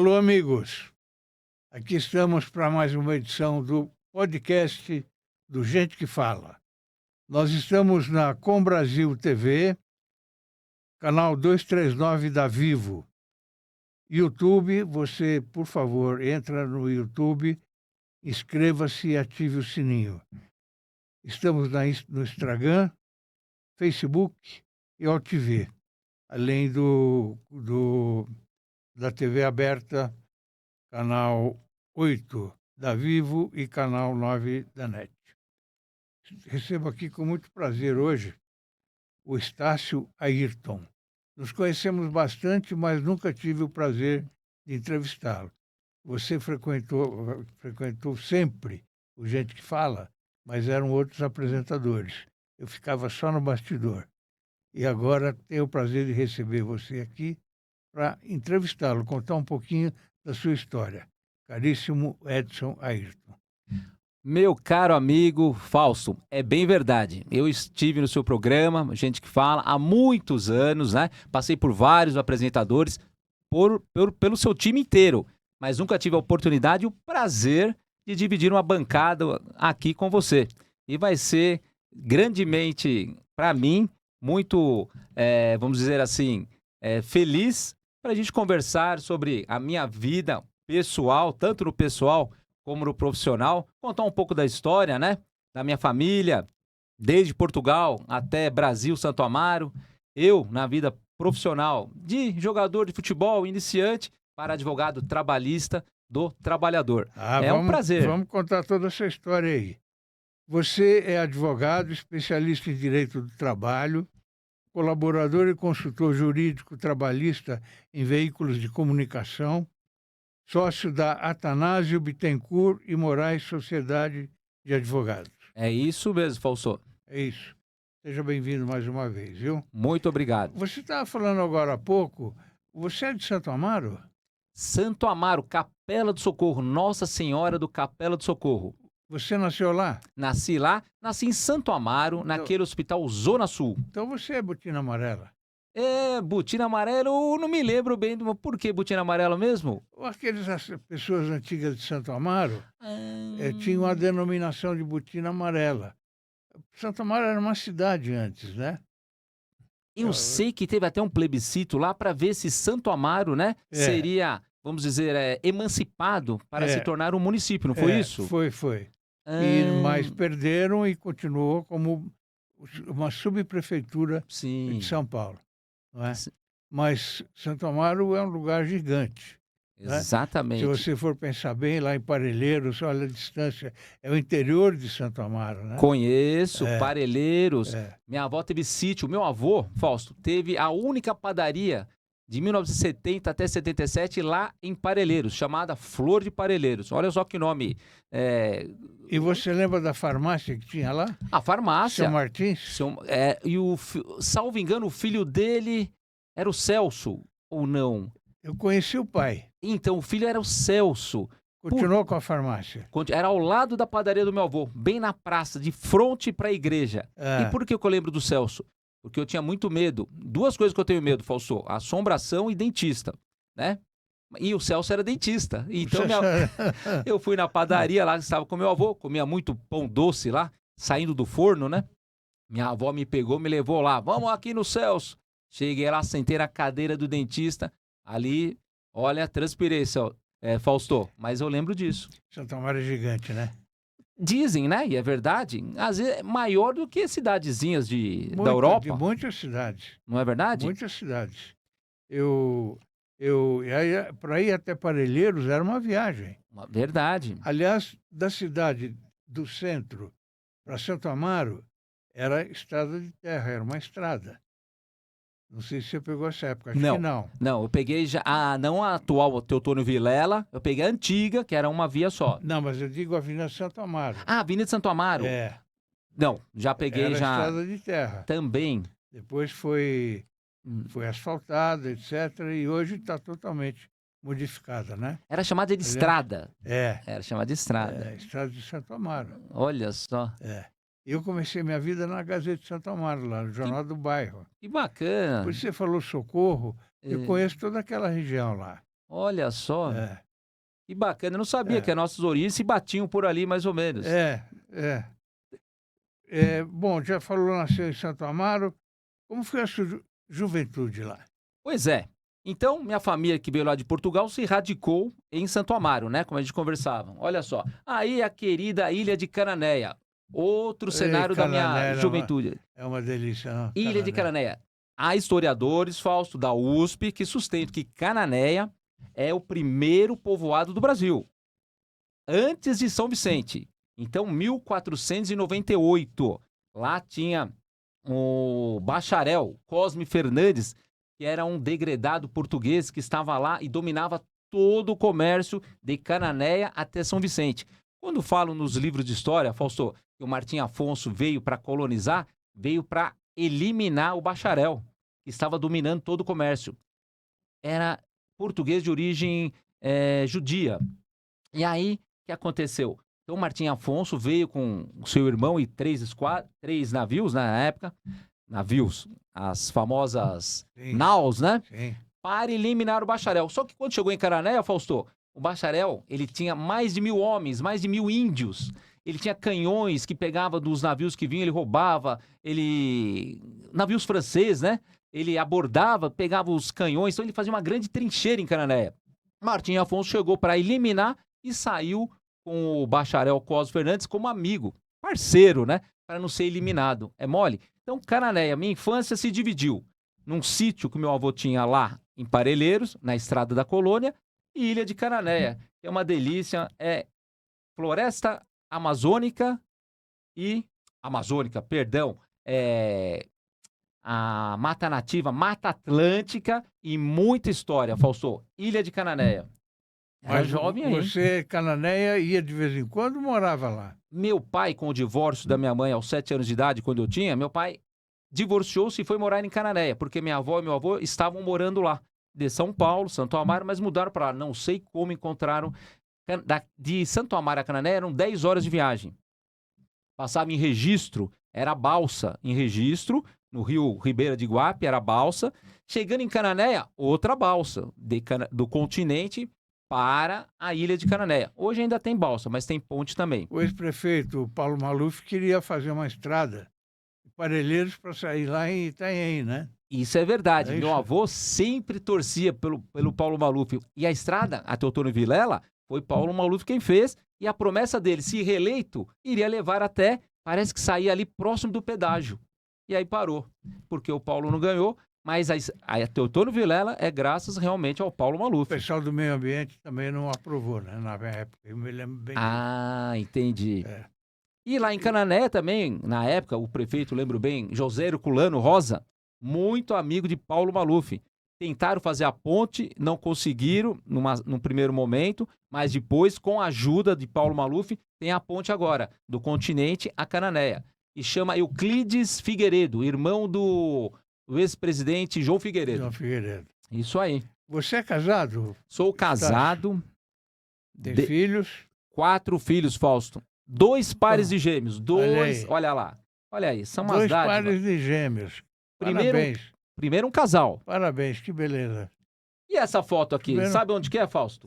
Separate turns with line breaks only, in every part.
Alô, amigos. Aqui estamos para mais uma edição do podcast do Gente que Fala. Nós estamos na Com Brasil TV, canal 239 da Vivo. YouTube, você, por favor, entra no YouTube, inscreva-se e ative o sininho. Estamos no Instagram, Facebook e OTV, além da TV aberta, canal 8 da Vivo e canal 9 da NET. Recebo aqui com muito prazer hoje o Estácio Ayrton. Nos conhecemos bastante, mas nunca tive o prazer de entrevistá-lo. Você frequentou sempre o Gente que Fala, mas eram outros apresentadores. Eu ficava só no bastidor. E agora tenho o prazer de receber você aqui para entrevistá-lo, contar um pouquinho da sua história. Caríssimo Edson Ayrton.
Meu caro amigo Fausto, é bem verdade. Eu estive no seu programa, Gente que Fala, há muitos anos, né? Passei por vários apresentadores, pelo seu time inteiro, mas nunca tive a oportunidade e o prazer de dividir uma bancada aqui com você. E vai ser grandemente, para mim, muito, vamos dizer assim, feliz para a gente conversar sobre a minha vida pessoal, tanto no pessoal como no profissional, contar um pouco da história, né? Da minha família, desde Portugal até Brasil, Santo Amaro. Eu, na vida profissional, de jogador de futebol iniciante para advogado trabalhista do trabalhador. Um prazer.
Vamos contar toda essa história aí. Você é advogado, especialista em direito do trabalho, colaborador e consultor jurídico trabalhista em veículos de comunicação, sócio da Atanásio Bittencourt e Moraes Sociedade de Advogados.
É isso mesmo, Fausto.
É isso. Seja bem-vindo mais uma vez, viu?
Muito obrigado.
Você estava falando agora há pouco, você é de Santo Amaro?
Santo Amaro, Capela do Socorro, Nossa Senhora do Capela do Socorro.
Você nasceu lá?
Nasci lá, nasci em Santo Amaro,
Então,
naquele hospital Zona Sul.
Então você é botina amarela?
Botina amarela, eu não me lembro bem por que botina amarela mesmo?
As pessoas antigas de Santo Amaro tinham a denominação de botina amarela. Santo Amaro era uma cidade antes, né?
Eu sei que teve até um plebiscito lá para ver se Santo Amaro, né, seria, vamos dizer, emancipado para se tornar um município, não foi isso?
Foi. Mas perderam e continuou como uma subprefeitura de São Paulo. Não é? Mas Santo Amaro é um lugar gigante.
Exatamente.
Né? Se você for pensar bem, lá em Parelheiros, olha a distância, é o interior de Santo Amaro, né?
Conheço, Parelheiros. Minha avó teve sítio. Meu avô, Fausto, teve a única padaria de 1970 até 77 lá em Parelheiros, chamada Flor de Parelheiros. Olha só que nome.
E você lembra da farmácia que tinha lá?
A farmácia.
Seu Martins?
Salvo engano, o filho dele era o Celso, ou não?
Eu conheci o pai.
Então, o filho era o Celso.
Continuou com a farmácia?
Era ao lado da padaria do meu avô, bem na praça, de frente para a igreja. E por que eu lembro do Celso? Porque eu tinha muito medo. Duas coisas que eu tenho medo, Fausto: assombração e dentista, né? E o Celso era dentista. Então, eu fui na padaria lá, estava com meu avô, comia muito pão doce lá, saindo do forno, né? Minha avó me pegou, me levou lá. Vamos aqui no Celso. Cheguei lá, sentei na cadeira do dentista. Ali, olha, transpirei, Fausto. Mas eu lembro disso.
Santo Amaro é gigante, né?
Dizem, né? E é verdade. Às vezes é maior do que cidadezinhas da Europa.
De muitas cidades.
Não é verdade?
Muitas cidades. Para ir até Parelheiros era uma viagem.
Verdade.
Aliás, da cidade do centro para Santo Amaro, era estrada de terra, era uma estrada. Não sei se você pegou essa época, acho que não.
Não, eu peguei já, não a atual Teotônio Vilela, eu peguei a antiga, que era uma via só.
Não, mas eu digo a Avenida Santo Amaro.
Avenida Santo Amaro? Não, já peguei
era
já.
Estrada de terra.
Também.
Depois foi asfaltada, etc. E hoje está totalmente modificada, né?
Era chamada de estrada.
Era
chamada de estrada.
Estrada de Santo Amaro.
Olha só.
Eu comecei minha vida na Gazeta de Santo Amaro, lá no Jornal do Bairro.
Que bacana.
Por isso você falou Socorro, eu conheço toda aquela região lá.
Olha só,
É,
que bacana. Eu não sabia que
é,
as nossas origens se batiam por ali, mais ou menos.
é, é. Bom, já falou, nasceu em Santo Amaro. Como foi a sua juventude lá?
Pois é. Então, minha família que veio lá de Portugal se radicou em Santo Amaro, né? Como a gente conversava. Olha só. Aí a querida Ilha de Cananéia. Outro cenário da minha
Canané
juventude.
é uma delícia, não?
Ilha de
Canané.
Cananéia. Há historiadores, Fausto, da USP, que sustentam que Cananéia é o primeiro povoado do Brasil, antes de São Vicente. Então, 1498. Lá tinha o bacharel Cosme Fernandes, que era um degredado português que estava lá e dominava todo o comércio de Cananéia até São Vicente. Quando falo nos livros de história, Fausto, que o Martim Afonso veio para colonizar, veio para eliminar o bacharel, que estava dominando todo o comércio. Era português de origem judia. E aí, o que aconteceu? Então, Martim Afonso veio com o seu irmão e três navios na época, navios, as famosas
Sim,
naus, né?
sim.
Para eliminar o bacharel. Só que quando chegou em Cananéia, Fausto, o bacharel, ele tinha mais de 1.000 homens, mais de 1.000 índios. Ele tinha canhões que pegava dos navios que vinham, ele roubava, navios franceses, né? Ele abordava, pegava os canhões, então ele fazia uma grande trincheira em Cananéia. Martim Afonso chegou para eliminar e saiu com o bacharel Cosme Fernandes como amigo, parceiro, né? Para não ser eliminado. É mole? Então, Cananéia, minha infância se dividiu num sítio que meu avô tinha lá em Parelheiros, na Estrada da Colônia, e Ilha de Cananéia. É uma delícia, é floresta amazônica e... Amazônica, perdão, a Mata Nativa, Mata Atlântica e muita história, Fausto. Ilha de Cananéia. Era
Mas
jovem aí, hein?
você, Cananéia, ia de vez em quando ou morava lá?
Meu pai, com o divórcio da minha mãe aos 7 anos de idade, quando eu tinha, meu pai divorciou-se e foi morar em Cananéia, porque minha avó e meu avô estavam morando lá, de São Paulo, Santo Amaro, mas mudaram para lá. Não sei como encontraram. De Santo Amaro a Cananéia eram 10 horas de viagem. Passava em Registro, era balsa em Registro, no rio Ribeira de Iguape, era balsa. Chegando em Cananéia, outra balsa do continente para a ilha de Cananéia. Hoje ainda tem balsa, mas tem ponte também.
O ex-prefeito Paulo Maluf queria fazer uma estrada de Parelheiros para sair lá em Itanhaém, né?
Isso é verdade.
É
Meu
isso?
avô sempre torcia pelo Paulo Maluf. E a estrada, a Teotônio Vilela, foi Paulo Maluf quem fez. E a promessa dele, se reeleito, iria levar até, parece que saía ali próximo do pedágio. E aí parou, porque o Paulo não ganhou. Mas a Teotônio Vilela é graças realmente ao Paulo
O
Maluf.
pessoal do meio ambiente também não aprovou, né? Na época, eu me lembro bem disso.
Ah, entendi.
É.
E lá em Canané também, na época, o prefeito, lembro bem, José Herculano Rosa, muito amigo de Paulo Maluf. Tentaram fazer a ponte, não conseguiram num primeiro momento, mas depois, com a ajuda de Paulo Maluf, tem a ponte agora, do continente a Cananéia. E chama Euclides Figueiredo, irmão do ex-presidente João Figueiredo.
João Figueiredo.
Isso aí.
Você é casado?
Sou casado,
Tem filhos?
4 filhos, Fausto. 2 pares
Então,
de gêmeos.
olha aí.
Olha lá. Olha aí, são umas
2
dádivas.
pares de gêmeos.
Primeiro-
Parabéns.
Primeiro um casal.
Parabéns, que beleza.
E essa foto aqui,
Primeiro-
sabe onde que é, Fausto?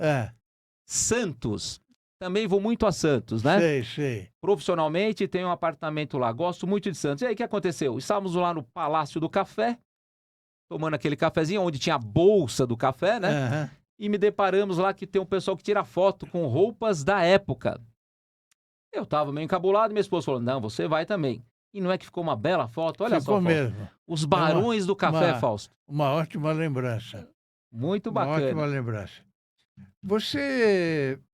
Santos. Também vou muito a Santos, né?
Sei.
Profissionalmente, tenho um apartamento lá. Gosto muito de Santos. E aí, o que aconteceu? Estávamos lá no Palácio do Café, tomando aquele cafezinho, onde tinha a bolsa do café, né?
Aham.
E me deparamos lá que tem um pessoal que tira foto com roupas da época. Eu tava meio encabulado e minha esposa falou, não, você vai também. E não é que ficou uma bela foto? Olha
Ficou
só, Fausto.
mesmo.
Os barões do café,
uma-
Fausto.
Uma ótima lembrança.
Muito
Uma
bacana.
ótima lembrança.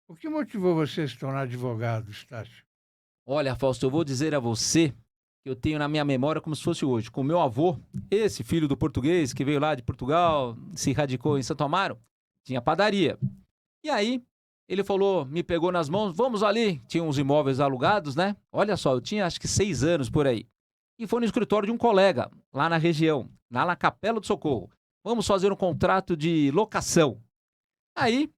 O que motivou você a se tornar advogado, Estácio?
Olha, Fausto, eu vou dizer a você que eu tenho na minha memória como se fosse hoje. Com meu avô, esse filho do português que veio lá de Portugal, se radicou em Santo Amaro, tinha padaria. E aí, ele falou, me pegou nas mãos, vamos ali. Tinha uns imóveis alugados, né? Olha só, eu tinha acho que 6 anos por aí. E foi no escritório de um colega, lá na região, lá na Capela do Socorro. Vamos fazer um contrato de locação. Aí,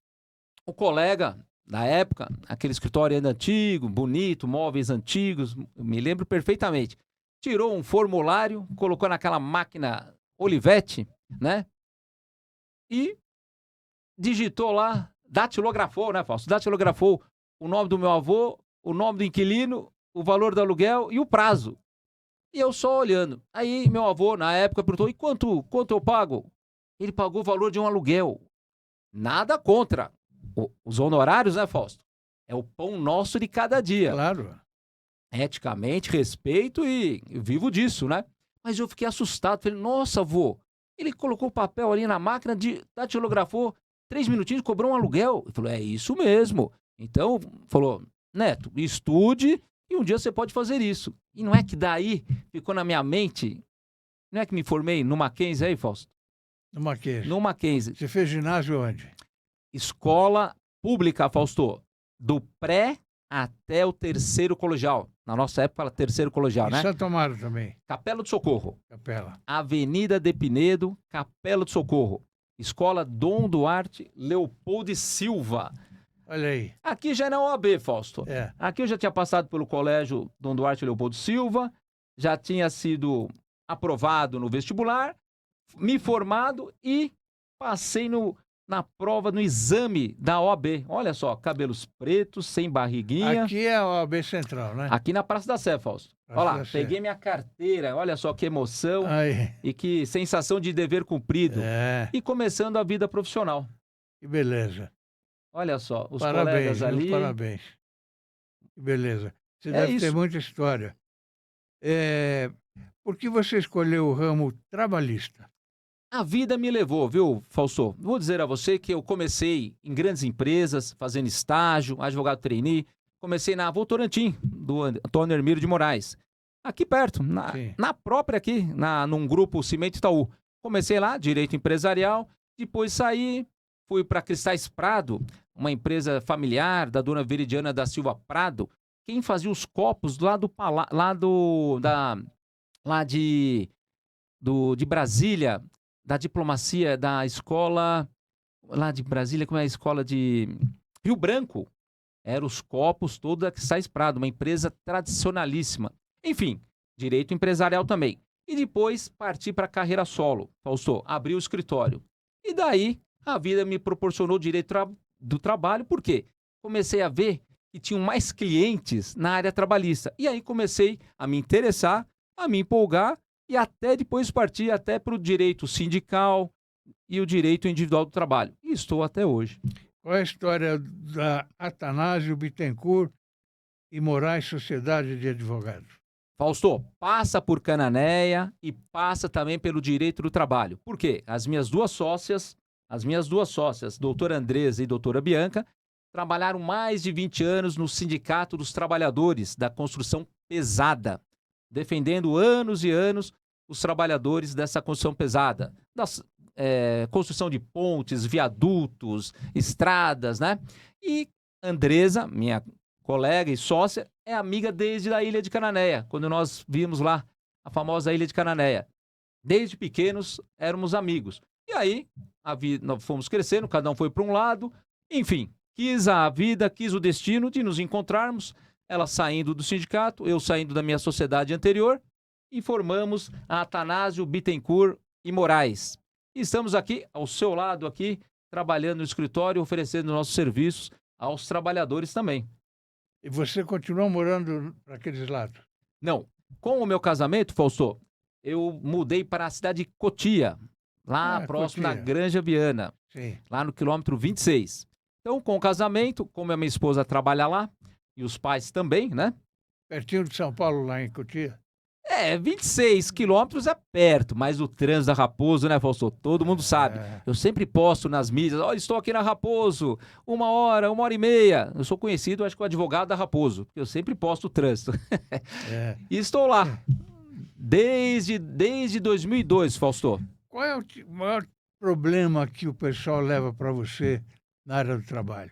o colega, na época, aquele escritório ainda antigo, bonito, móveis antigos, me lembro perfeitamente. Tirou um formulário, colocou naquela máquina Olivetti, né? E digitou lá, datilografou, né, Fausto? Datilografou o nome do meu avô, o nome do inquilino, o valor do aluguel e o prazo. E eu só olhando. Aí meu avô, na época, perguntou, e quanto eu pago? Ele pagou o valor de um aluguel. Nada contra os honorários, né, Fausto? É o pão nosso de cada dia.
Claro.
Eticamente, respeito e eu vivo disso, né? Mas eu fiquei assustado. Falei, nossa, avô, ele colocou o papel ali na máquina, datilografou, 3 minutinhos, cobrou um aluguel. Ele falou, é isso mesmo. Então, falou, Neto, estude e um dia você pode fazer isso. E não é que daí ficou na minha mente, não é que me formei no Mackenzie aí, Fausto?
No Mackenzie.
No Mackenzie.
Você fez ginásio onde?
Escola pública, Fausto, do pré até o 3º colegial. Na nossa época, era 3º colegial,
Em
né?
Santo Amaro também.
Capela do Socorro.
Capela.
Avenida de Pinedo, Capela do Socorro. Escola Dom Duarte Leopoldo e Silva.
Olha aí.
Aqui já é na OAB, Fausto.
É.
Aqui eu já tinha passado pelo colégio Dom Duarte Leopoldo Silva, já tinha sido aprovado no vestibular, me formado e passei na prova, no exame da OAB. Olha só, cabelos pretos, sem barriguinha.
Aqui é a OAB Central, né?
Aqui na Praça da Sé, Fausto.
Praça
Olha lá,
da Sé.
peguei minha carteira, olha só que emoção
Aí.
e que sensação de dever cumprido.
É.
E começando a vida profissional.
Que beleza.
Olha só, os
Parabéns,
colegas
viu?
ali.
Parabéns. Que beleza. Você
É
deve ter
isso.
muita história. Por que você escolheu o ramo trabalhista?
A vida me levou, viu, Fausto? Vou dizer a você que eu comecei em grandes empresas, fazendo estágio, advogado trainee. Comecei na Votorantim, do Antônio Hermílio de Moraes. Aqui perto,
Sim.
na própria aqui, num grupo Cimento Itaú. Comecei lá, direito empresarial, depois saí, fui para Cristais Prado, uma empresa familiar da dona Veridiana da Silva Prado. Quem fazia os copos de Brasília, da diplomacia, da escola lá de Brasília, como é a escola de Rio Branco, eram os copos todos da Cristais Prado, uma empresa tradicionalíssima. Enfim, direito empresarial também. E depois parti para a carreira solo, Fausto, abri o escritório. E daí a vida me proporcionou o direito do trabalho, por quê? Comecei a ver que tinham mais clientes na área trabalhista. E aí comecei a me interessar, a me empolgar e até depois partir até para o direito sindical e o direito individual do trabalho. E estou até hoje.
Qual é a história da Atanásio Bittencourt e Moraes Sociedade de Advogados?
Fausto, passa por Cananéia e passa também pelo direito do trabalho. Por quê? As minhas duas sócias, doutora Andresa e doutora Bianca, trabalharam mais de 20 anos no Sindicato dos Trabalhadores da Construção Pesada, defendendo anos e anos os trabalhadores dessa construção pesada, da construção de pontes, viadutos, estradas, né? E Andresa, minha colega e sócia, é amiga desde a Ilha de Cananéia, quando nós vimos lá a famosa Ilha de Cananéia. Desde pequenos éramos amigos. E aí, nós fomos crescendo, cada um foi para um lado, enfim, quis a vida, quis o destino de nos encontrarmos, ela saindo do sindicato, eu saindo da minha sociedade anterior, e formamos a Atanásio Bittencourt e Moraes. E estamos aqui, ao seu lado aqui, trabalhando no escritório, oferecendo nossos serviços aos trabalhadores também.
E você continua morando para aqueles lados?
Não. Com o meu casamento, Fausto, eu mudei para a cidade de Cotia, lá próximo
Cotia.
da Granja Viana,
Sim.
lá no quilômetro 26. Então, com o casamento, como a minha esposa trabalha lá, e os pais também, né?
Pertinho de São Paulo, lá em Cotia?
26 quilômetros é perto, mas o trânsito da Raposo, né, Fausto? Todo mundo sabe. Eu sempre posto nas mídias, olha, estou aqui na Raposo, 1 hora e meia. Eu sou conhecido, acho que o advogado da Raposo, porque eu sempre posto o trânsito. E estou lá, desde 2002, Fausto.
Qual é o maior problema que o pessoal leva para você na área do trabalho?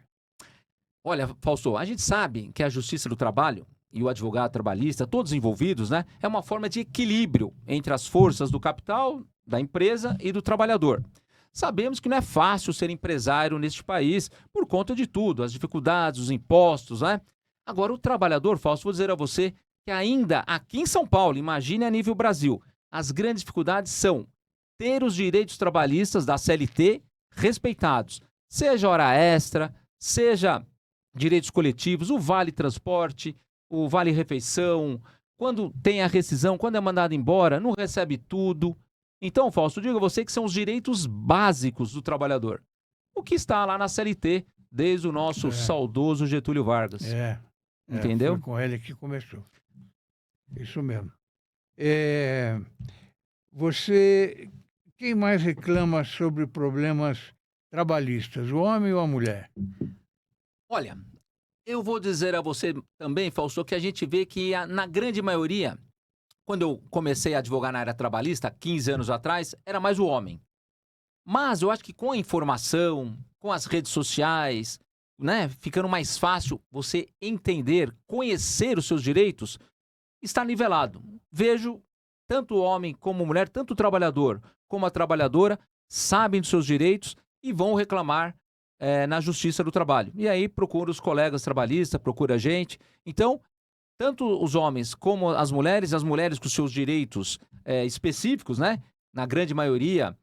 Olha, Fausto, a gente sabe que a Justiça do Trabalho e o advogado trabalhista, todos envolvidos, né, é uma forma de equilíbrio entre as forças do capital, da empresa e do trabalhador. Sabemos que não é fácil ser empresário neste país por conta de tudo, as dificuldades, os impostos, né? Agora, o trabalhador, Fausto, vou dizer a você que ainda aqui em São Paulo, imagine a nível Brasil, as grandes dificuldades são ter os direitos trabalhistas da CLT respeitados, seja hora extra, seja direitos coletivos, o vale transporte, o vale refeição, quando tem a rescisão, quando é mandado embora, não recebe tudo. Então, Fausto, digo a você que são os direitos básicos do trabalhador. O que está lá na CLT, desde o nosso saudoso Getúlio Vargas. Entendeu?
Foi com ele que começou. Isso mesmo. Quem mais reclama sobre problemas trabalhistas, o homem ou a mulher?
Olha, eu vou dizer a você também, Fausto, que a gente vê que na grande maioria, quando eu comecei a advogar na área trabalhista, 15 anos atrás, era mais o homem. Mas eu acho que com a informação, com as redes sociais, né, ficando mais fácil você entender, conhecer os seus direitos, está nivelado. Vejo tanto o homem como a mulher, tanto o trabalhador como a trabalhadora, sabem dos seus direitos e vão reclamar na Justiça do Trabalho. E aí procura os colegas trabalhistas, procura a gente. Então, tanto os homens como as mulheres com seus direitos específicos, né? Na grande maioria,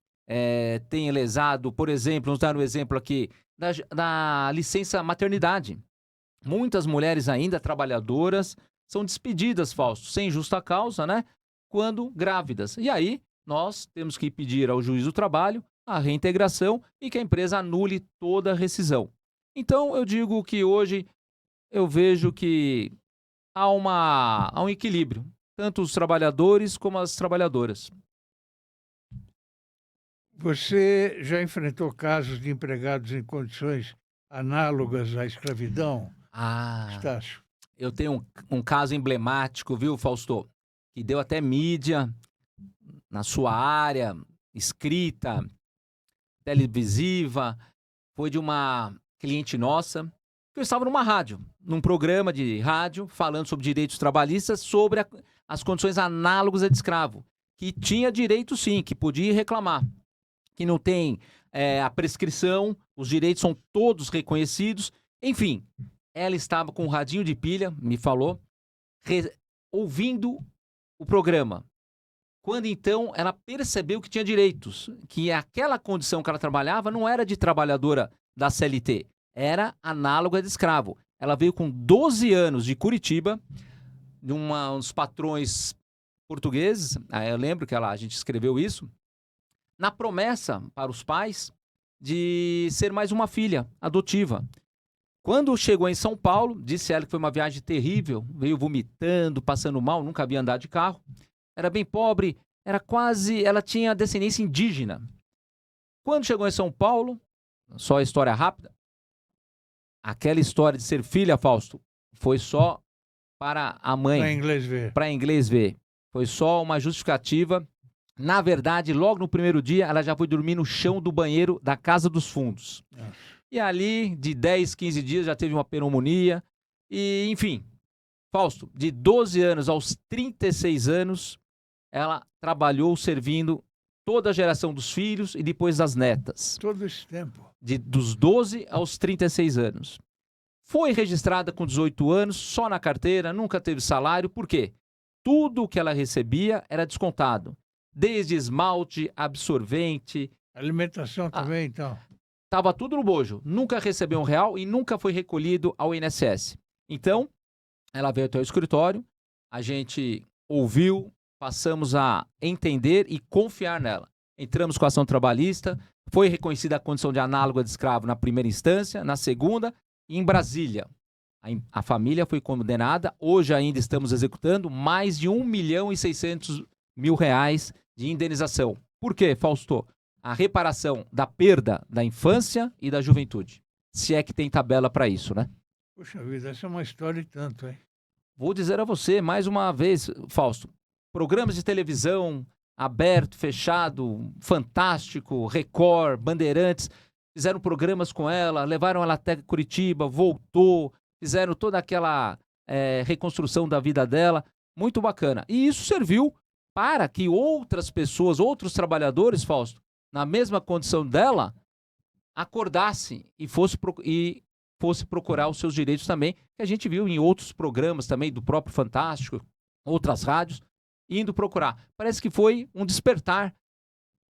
tem lesado, por exemplo, vamos dar um exemplo aqui, da licença maternidade. Muitas mulheres ainda trabalhadoras são despedidas, Fausto, sem justa causa, né? Quando grávidas. E aí, nós temos que pedir ao juiz do trabalho a reintegração e que a empresa anule toda a rescisão. Então, eu digo que hoje eu vejo que há um equilíbrio, tanto os trabalhadores como as trabalhadoras.
Você já enfrentou casos de empregados em condições análogas à escravidão, Estácio?
Eu tenho um caso emblemático, viu, Fausto? Que deu até mídia na sua área, escrita, televisiva. Foi de uma cliente nossa, que eu estava numa rádio, num programa de rádio, falando sobre direitos trabalhistas, sobre as condições análogas a de escravo. Que tinha direito sim, que podia reclamar. Que não tem a prescrição, os direitos são todos reconhecidos. Enfim, ela estava com um radinho de pilha, me falou, ouvindo o programa. Quando então ela percebeu que tinha direitos, que aquela condição que ela trabalhava não era de trabalhadora da CLT, era análoga de escravo. Ela veio com 12 anos de Curitiba, de uns patrões portugueses, eu lembro que a gente escreveu isso, na promessa para os pais de ser mais uma filha adotiva. Quando chegou em São Paulo, disse ela que foi uma viagem terrível, veio vomitando, passando mal, nunca havia andado de carro. Era bem pobre, ela tinha descendência indígena. Quando chegou em São Paulo, só a história rápida, aquela história de ser filha, Fausto, foi só para a mãe. Para inglês ver. Foi só uma justificativa. Na verdade, logo no primeiro dia, ela já foi dormir no chão do banheiro da Casa dos Fundos. E ali, de 10, 15 dias, já teve uma pneumonia. E, enfim, Fausto, de 12 anos aos 36 anos, ela trabalhou servindo toda a geração dos filhos e depois das netas.
Todo esse tempo.
Dos 12 aos 36 anos. Foi registrada com 18 anos, só na carteira, nunca teve salário. Por quê? Tudo o que ela recebia era descontado. Desde esmalte, absorvente.
Alimentação também, então.
Estava tudo no bojo. Nunca recebeu R$1 e nunca foi recolhido ao INSS. Então, ela veio até o escritório, a gente ouviu, passamos a entender e confiar nela. Entramos com a ação trabalhista, foi reconhecida a condição de análoga de escravo na primeira instância, na segunda, e em Brasília. A família foi condenada, hoje ainda estamos executando mais de R$1.600.000 de indenização. Por quê, Fausto? A reparação da perda da infância e da juventude. Se é que tem tabela para isso, né?
Puxa vida, essa é uma história e tanto, hein?
Vou dizer a você, mais uma vez, Fausto, programas de televisão, aberto, fechado, Fantástico, Record, Bandeirantes, fizeram programas com ela, levaram ela até Curitiba, voltou, fizeram toda aquela reconstrução da vida dela, muito bacana. E isso serviu para que outras pessoas, outros trabalhadores, Fausto, na mesma condição dela, acordassem e fosse procurar os seus direitos também, que a gente viu em outros programas também, do próprio Fantástico, outras rádios, indo procurar. Parece que foi um despertar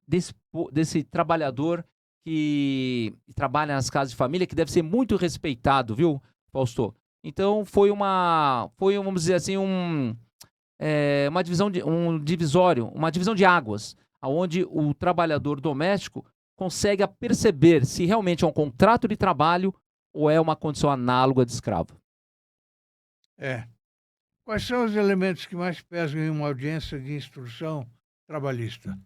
desse trabalhador que trabalha nas casas de família que deve ser muito respeitado, viu, Fausto? Então vamos dizer assim, uma divisão de águas, onde o trabalhador doméstico consegue perceber se realmente é um contrato de trabalho ou é uma condição análoga de escravo.
Quais são os elementos que mais pesam em uma audiência de instrução trabalhista?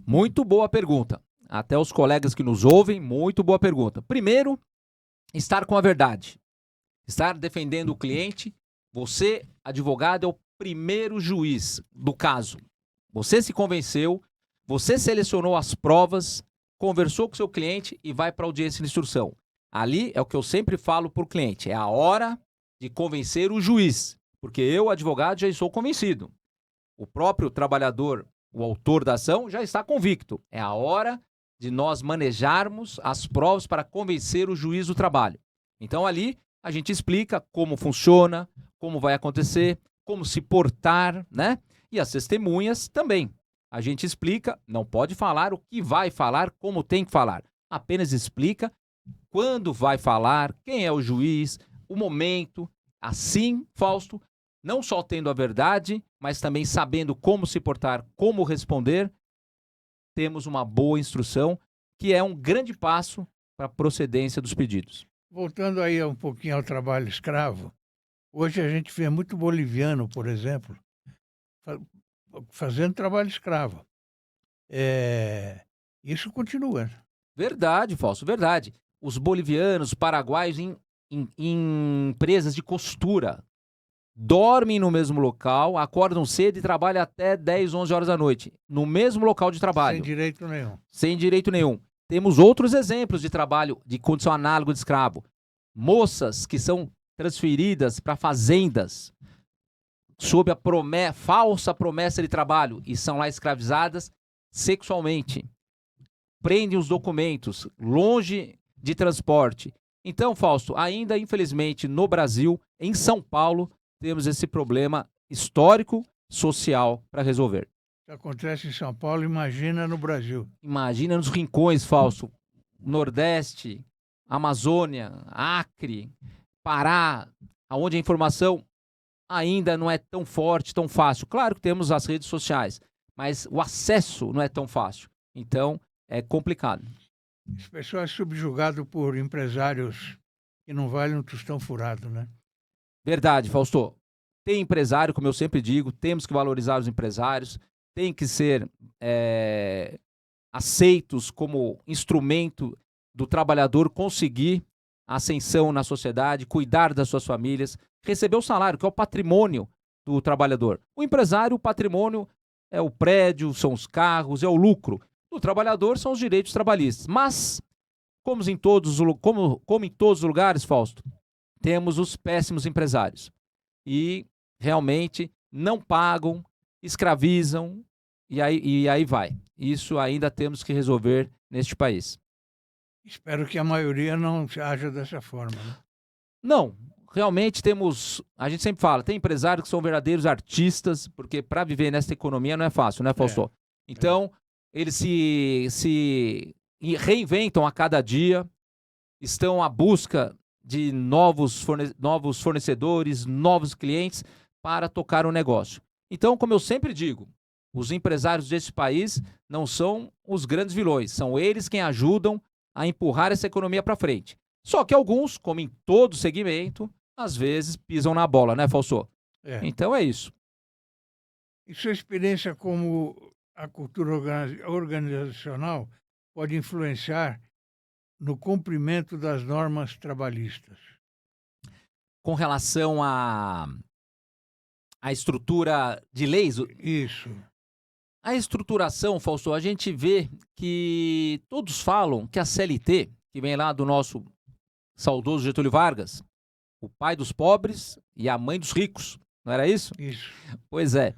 Muito boa pergunta. Até os colegas que nos ouvem, muito boa pergunta. Primeiro, estar com a verdade. Estar defendendo o cliente. Você, advogado, é o primeiro juiz do caso. Você se convenceu, você selecionou as provas, conversou com seu cliente e vai para a audiência de instrução. Ali é o que eu sempre falo para o cliente, é a hora de convencer o juiz, porque eu, advogado, já estou convencido. O próprio trabalhador, o autor da ação, já está convicto. É a hora de nós manejarmos as provas para convencer o juiz do trabalho. Então ali a gente explica como funciona, como vai acontecer, como se portar, né? E as testemunhas também. A gente explica, não pode falar o que vai falar, como tem que falar. Apenas explica quando vai falar, quem é o juiz, o momento. Assim, Fausto, não só tendo a verdade, mas também sabendo como se portar, como responder, temos uma boa instrução, que é um grande passo para a procedência dos pedidos.
Voltando aí um pouquinho ao trabalho escravo, hoje a gente vê muito boliviano, por exemplo, fazendo trabalho escravo. Isso continua.
Verdade, Fausto, verdade. Os bolivianos, paraguaios em empresas de costura dormem no mesmo local, acordam cedo e trabalham até 10, 11 horas da noite, no mesmo local de trabalho.
Sem direito nenhum.
Sem direito nenhum. Temos outros exemplos de trabalho de condição análoga de escravo. Moças que são transferidas para fazendas sob a falsa promessa de trabalho e são lá escravizadas sexualmente. Prendem os documentos, longe de transporte. Então, Fausto, ainda infelizmente no Brasil, em São Paulo, temos esse problema histórico, social para resolver.
Se acontece em São Paulo, imagina no Brasil.
Imagina nos rincões, Fausto. Nordeste, Amazônia, Acre, Pará, onde a informação ainda não é tão forte, tão fácil. Claro que temos as redes sociais, mas o acesso não é tão fácil. Então, é complicado.
Esse pessoal é subjugado por empresários que não valem um tostão furado, né?
Verdade, Fausto. Tem empresário, como eu sempre digo, temos que valorizar os empresários, tem que ser aceitos como instrumento do trabalhador conseguir ascensão na sociedade, cuidar das suas famílias, receber o salário, que é o patrimônio do trabalhador. O empresário, o patrimônio é o prédio, são os carros, é o lucro. O trabalhador são os direitos trabalhistas. Mas, como em todos os lugares, Fausto, temos os péssimos empresários. E realmente não pagam, escravizam e aí vai. Isso ainda temos que resolver neste país.
Espero que a maioria não haja dessa forma, né?
Não, realmente temos, a gente sempre fala, tem empresários que são verdadeiros artistas, porque para viver nessa economia não é fácil, né, Fausto? Então, eles se reinventam a cada dia, estão à busca de novos fornecedores, novos clientes para tocar o negócio. Então, como eu sempre digo, os empresários desse país não são os grandes vilões, são eles quem ajudam a empurrar essa economia para frente. Só que alguns, como em todo segmento, às vezes pisam na bola, né, Fausto? Então é isso.
E sua experiência como a cultura organizacional pode influenciar no cumprimento das normas trabalhistas?
Com relação à estrutura de leis?
Isso.
A estruturação, Fausto, a gente vê que todos falam que a CLT, que vem lá do nosso saudoso Getúlio Vargas, o pai dos pobres e a mãe dos ricos, não era isso?
Isso.
Pois é.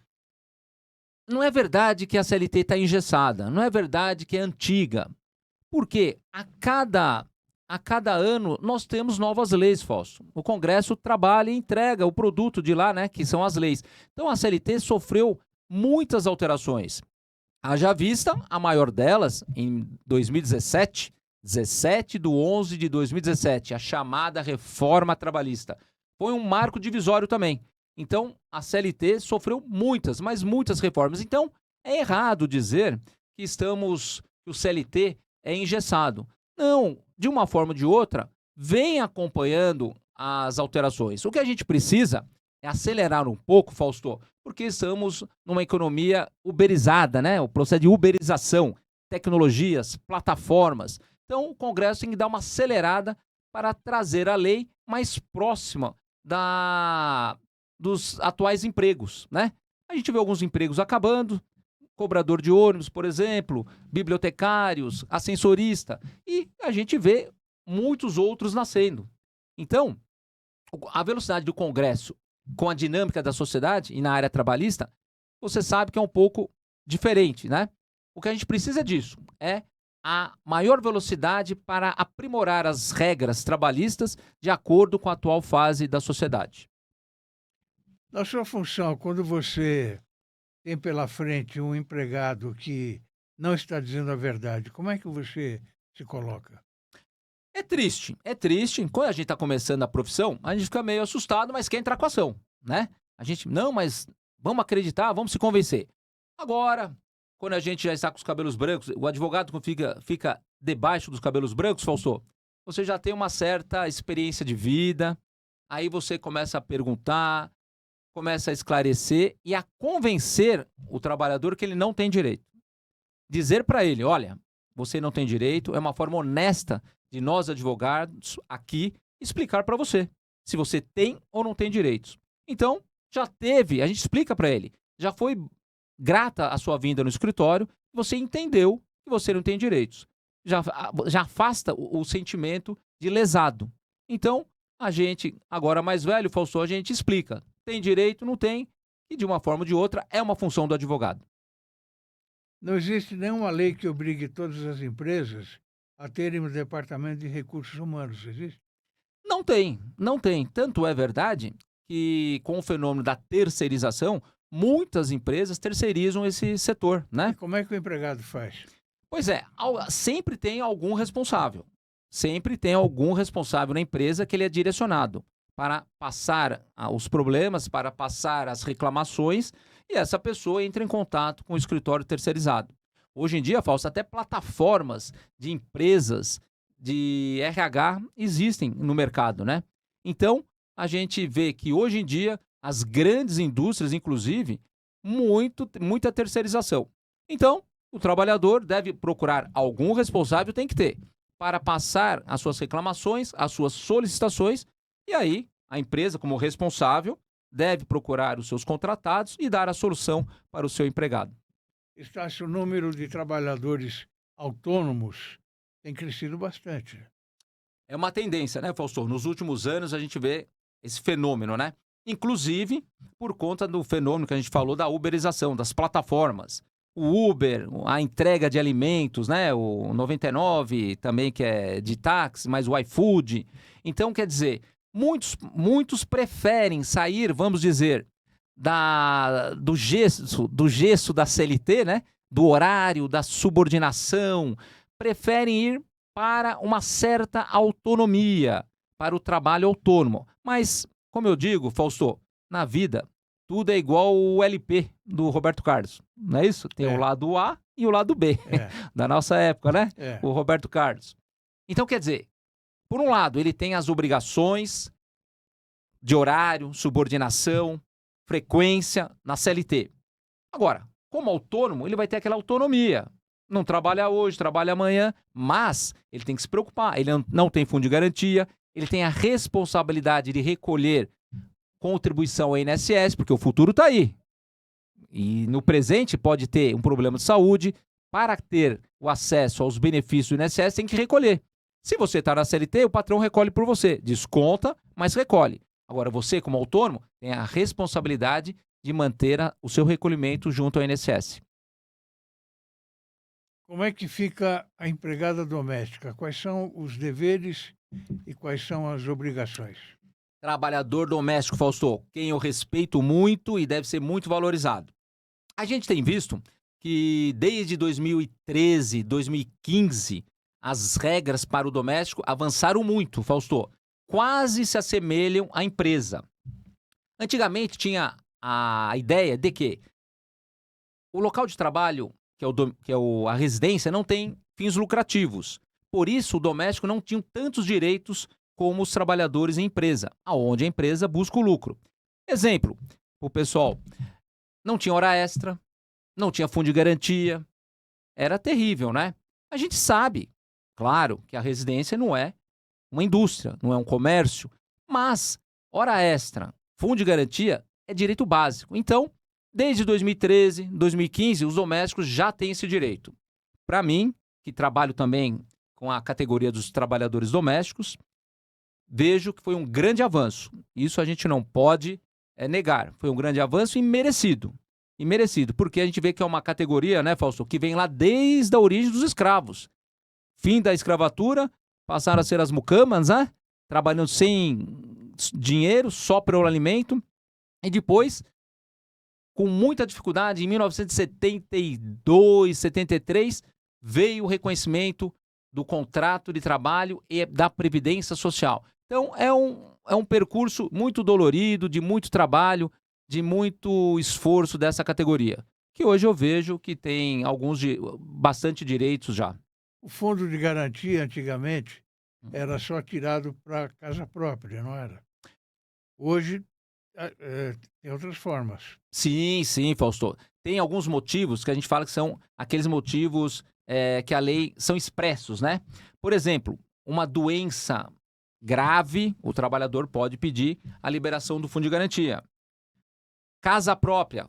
Não é verdade que a CLT está engessada, não é verdade que é antiga, porque a cada ano nós temos novas leis, Fausto. O Congresso trabalha e entrega o produto de lá, né, que são as leis. Então a CLT sofreu muitas alterações. Haja vista, a maior delas, em 2017, 17/11/2017, a chamada reforma trabalhista. Foi um marco divisório também. Então, a CLT sofreu muitas, mas muitas reformas. Então, é errado dizer que que o CLT é engessado. Não, de uma forma ou de outra, vem acompanhando as alterações. O que a gente precisa é acelerar um pouco, Fausto, porque estamos numa economia uberizada, né? O processo de uberização, tecnologias, plataformas. Então, o Congresso tem que dar uma acelerada para trazer a lei mais próxima dos atuais empregos, né? A gente vê alguns empregos acabando, cobrador de ônibus, por exemplo, bibliotecários, ascensorista, e a gente vê muitos outros nascendo. Então, a velocidade do Congresso com a dinâmica da sociedade e na área trabalhista, você sabe que é um pouco diferente, né? O que a gente precisa disso é a maior velocidade para aprimorar as regras trabalhistas de acordo com a atual fase da sociedade.
Na sua função, quando você tem pela frente um empregado que não está dizendo a verdade, como é que você se coloca?
É triste, é triste. Quando a gente está começando a profissão, a gente fica meio assustado, mas quer entrar com a ação, né? A gente, não, mas vamos acreditar, vamos se convencer. Agora, quando a gente já está com os cabelos brancos, o advogado que fica debaixo dos cabelos brancos, Fausto, você já tem uma certa experiência de vida, aí você começa a perguntar, começa a esclarecer e a convencer o trabalhador que ele não tem direito. Dizer para ele, olha, você não tem direito, é uma forma honesta de nós advogados aqui explicar para você se você tem ou não tem direitos. Então, já teve, a gente explica para ele, já foi grata a sua vinda no escritório, você entendeu que você não tem direitos. Já afasta o sentimento de lesado. Então, a gente, agora mais velho, Fausto, a gente explica. Tem direito, não tem, e de uma forma ou de outra é uma função do advogado.
Não existe nenhuma lei que obrigue todas as empresas a terem um departamento de recursos humanos, existe?
Não tem, não tem. Tanto é verdade que com o fenômeno da terceirização, muitas empresas terceirizam esse setor,
E
né?
como é que o empregado faz?
Pois é, sempre tem algum responsável. Sempre tem algum responsável na empresa que ele é direcionado para passar os problemas, para passar as reclamações, e essa pessoa entra em contato com o escritório terceirizado. Hoje em dia, Fausto, até plataformas de empresas de RH existem no mercado, né? Então, a gente vê que hoje em dia as grandes indústrias, inclusive, muita terceirização. Então, o trabalhador deve procurar algum responsável, tem que ter, para passar as suas reclamações, as suas solicitações, e aí a empresa, como responsável, deve procurar os seus contratados e dar a solução para o seu empregado.
Estácio, o número de trabalhadores autônomos tem crescido bastante.
É uma tendência, né, Fausto? Nos últimos anos a gente vê esse fenômeno, né? Inclusive por conta do fenômeno que a gente falou da uberização, das plataformas. O Uber, a entrega de alimentos, né? O 99 também, que é de táxi, mas o iFood. Então, quer dizer, muitos preferem sair, vamos dizer, do gesso da CLT, né? Do horário, da subordinação. Preferem ir para uma certa autonomia, para o trabalho autônomo. Mas, como eu digo, Fausto, na vida, tudo é igual o LP do Roberto Carlos, não é isso? Tem o lado A e o lado B, da nossa época, né? O Roberto Carlos. Então, quer dizer, por um lado, ele tem as obrigações de horário, subordinação, frequência na CLT. Agora, como autônomo, ele vai ter aquela autonomia. Não trabalha hoje, trabalha amanhã, mas ele tem que se preocupar. Ele não tem fundo de garantia, ele tem a responsabilidade de recolher contribuição ao INSS, porque o futuro está aí. E no presente pode ter um problema de saúde. Para ter o acesso aos benefícios do INSS, tem que recolher. Se você está na CLT, o patrão recolhe por você. Desconta, mas recolhe. Agora, você, como autônomo, tem a responsabilidade de manter o seu recolhimento junto ao INSS.
Como é que fica a empregada doméstica? Quais são os deveres e quais são as obrigações?
Trabalhador doméstico, Fausto, quem eu respeito muito e deve ser muito valorizado. A gente tem visto que desde 2013, 2015, as regras para o doméstico avançaram muito, Fausto. Quase se assemelham à empresa. Antigamente tinha a ideia de que o local de trabalho, a residência, não tem fins lucrativos. Por isso, o doméstico não tinha tantos direitos como os trabalhadores em empresa, aonde a empresa busca o lucro. Exemplo, o pessoal não tinha hora extra, não tinha fundo de garantia, era terrível, né? A gente sabe, claro, que a residência não é uma indústria, não é um comércio, mas hora extra, fundo de garantia é direito básico. Então, desde 2013, 2015, os domésticos já têm esse direito. Para mim, que trabalho também com a categoria dos trabalhadores domésticos, vejo que foi um grande avanço. Isso a gente não pode negar. Foi um grande avanço e merecido. E merecido, porque a gente vê que é uma categoria, né, Fausto, que vem lá desde a origem dos escravos. Fim da escravatura, passaram a ser as mucamas, né? Trabalhando sem dinheiro, só pelo alimento. E depois, com muita dificuldade, em 1972, 73, veio o reconhecimento do contrato de trabalho e da previdência social. Então, é um percurso muito dolorido, de muito trabalho, de muito esforço dessa categoria, que hoje eu vejo que tem bastante direitos já.
O fundo de garantia, antigamente, era só tirado para casa própria, não era? Hoje, tem outras formas.
Sim, Fausto. Tem alguns motivos que a gente fala que são aqueles motivos que a lei são expressos, né? Por exemplo, uma doença grave, o trabalhador pode pedir a liberação do fundo de garantia. Casa própria,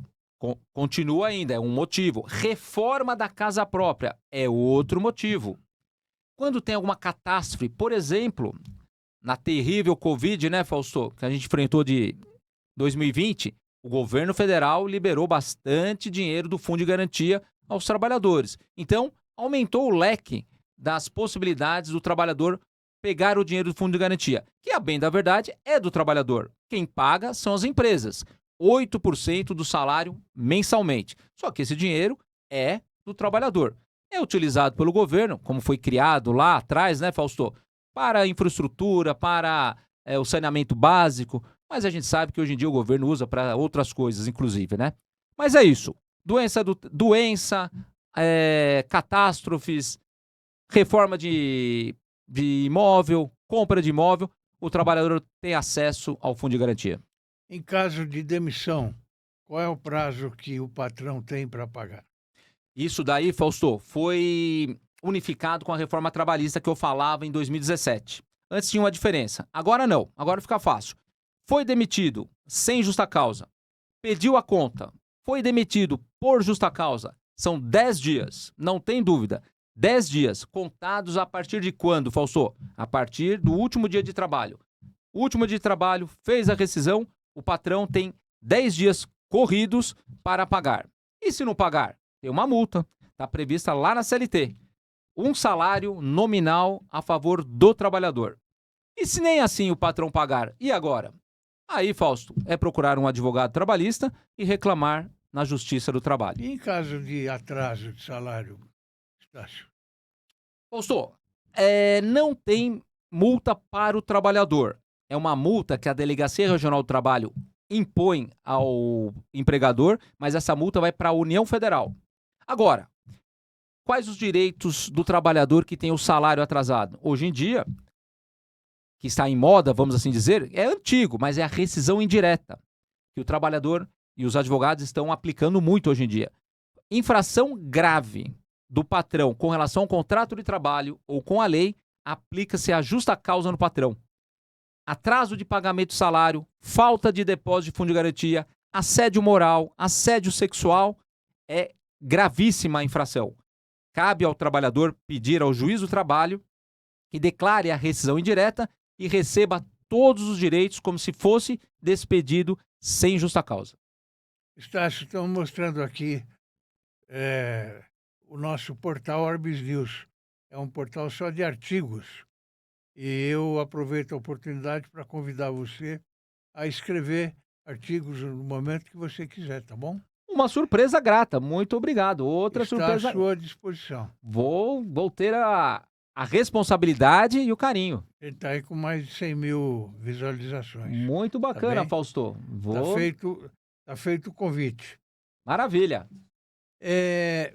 continua ainda, é um motivo. Reforma da casa própria é outro motivo. Quando tem alguma catástrofe, por exemplo, na terrível Covid, né, Fausto, que a gente enfrentou de 2020, o governo federal liberou bastante dinheiro do fundo de garantia aos trabalhadores. Então, aumentou o leque das possibilidades do trabalhador pegar o dinheiro do fundo de garantia, que, a bem da verdade, é do trabalhador. Quem paga são as empresas. 8% do salário mensalmente. Só que esse dinheiro é do trabalhador. É utilizado pelo governo, como foi criado lá atrás, né, Fausto? Para a infraestrutura, para o saneamento básico, mas a gente sabe que hoje em dia o governo usa para outras coisas, inclusive, né? Mas é isso. Doença, catástrofes, reforma de imóvel, compra de imóvel, o trabalhador tem acesso ao fundo de garantia.
Em caso de demissão, qual é o prazo que o patrão tem para pagar?
Isso daí, Fausto, foi unificado com a reforma trabalhista que eu falava em 2017. Antes tinha uma diferença. Agora não. Agora fica fácil. Foi demitido sem justa causa. Pediu a conta. Foi demitido por justa causa. São 10 dias. Não tem dúvida. 10 dias contados a partir de quando, Fausto? A partir do último dia de trabalho. Último dia de trabalho, fez a rescisão, o patrão tem 10 dias corridos para pagar. E se não pagar? Tem uma multa. Está prevista lá na CLT. Um salário nominal a favor do trabalhador. E se nem assim o patrão pagar? E agora? Aí, Fausto, é procurar um advogado trabalhista e reclamar na Justiça do Trabalho.
E em caso de atraso de salário, Estácio?
Fausto, não tem multa para o trabalhador. É uma multa que a Delegacia Regional do Trabalho impõe ao empregador, mas essa multa vai para a União Federal. Agora, quais os direitos do trabalhador que tem o salário atrasado? Hoje em dia, que está em moda, vamos assim dizer, é antigo, mas é a rescisão indireta, que o trabalhador e os advogados estão aplicando muito hoje em dia. Infração grave do patrão com relação ao contrato de trabalho ou com a lei, aplica-se a justa causa no patrão. Atraso de pagamento de salário, falta de depósito de fundo de garantia, assédio moral, assédio sexual, é gravíssima a infração. Cabe ao trabalhador pedir ao juiz do trabalho que declare a rescisão indireta e receba todos os direitos como se fosse despedido sem justa causa.
Estácio, estamos mostrando aqui o nosso portal Orbis News. É um portal só de artigos. E eu aproveito a oportunidade para convidar você a escrever artigos no momento que você quiser, tá bom?
O uma surpresa grata. Muito obrigado. Outra
Está
surpresa.
à sua disposição.
Vou ter a responsabilidade e o carinho.
Ele está aí com mais de 100 mil visualizações.
Muito bacana,
bem?
Fausto.
Tá feito o convite.
Maravilha.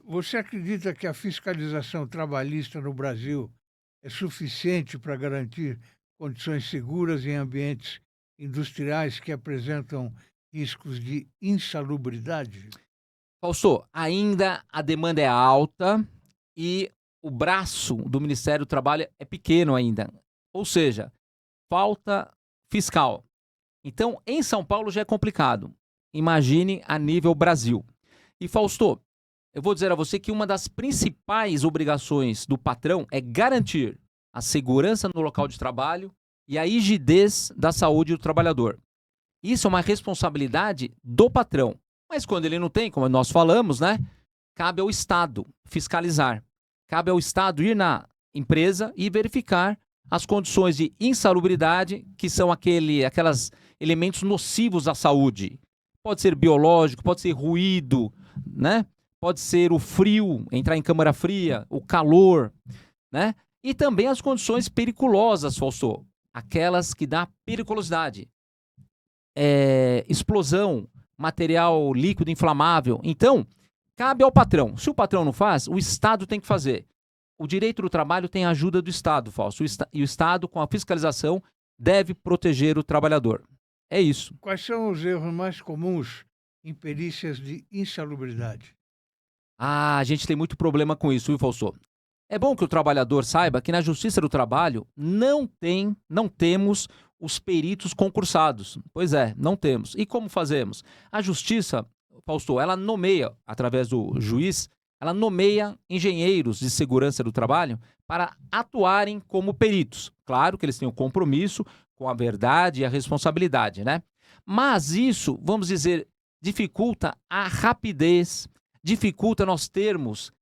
Você acredita que a fiscalização trabalhista no Brasil é suficiente para garantir condições seguras em ambientes industriais que apresentam riscos de insalubridade?
Fausto, ainda a demanda é alta e o braço do Ministério do Trabalho é pequeno ainda. Ou seja, falta fiscal. Então, em São Paulo já é complicado. Imagine a nível Brasil. E, Fausto, eu vou dizer a você que uma das principais obrigações do patrão é garantir a segurança no local de trabalho e a rigidez da saúde do trabalhador. Isso é uma responsabilidade do patrão. Mas quando ele não tem, como nós falamos, né? Cabe ao Estado fiscalizar. Cabe ao Estado ir na empresa e verificar as condições de insalubridade, que são aqueles elementos nocivos à saúde. Pode ser biológico, pode ser ruído, né? Pode ser o frio, entrar em câmara fria, o calor, né? E também as condições periculosas, Fausto. Aquelas que dá periculosidade. Explosão, material líquido inflamável. Então, cabe ao patrão. Se o patrão não faz, o Estado tem que fazer. O direito do trabalho tem a ajuda do Estado, Fausto. E o Estado, com a fiscalização, deve proteger o trabalhador. É isso.
Quais são os erros mais comuns em perícias de insalubridade?
A gente tem muito problema com isso, viu, Fausto? É bom que o trabalhador saiba que na Justiça do Trabalho não temos os peritos concursados. Pois é, não temos. E como fazemos? A Justiça, Fausto, ela nomeia, através do juiz, ela nomeia engenheiros de segurança do trabalho para atuarem como peritos. Claro que eles têm um compromisso com a verdade e a responsabilidade, né? Mas isso, vamos dizer, dificulta a rapidez, dificulta nós termos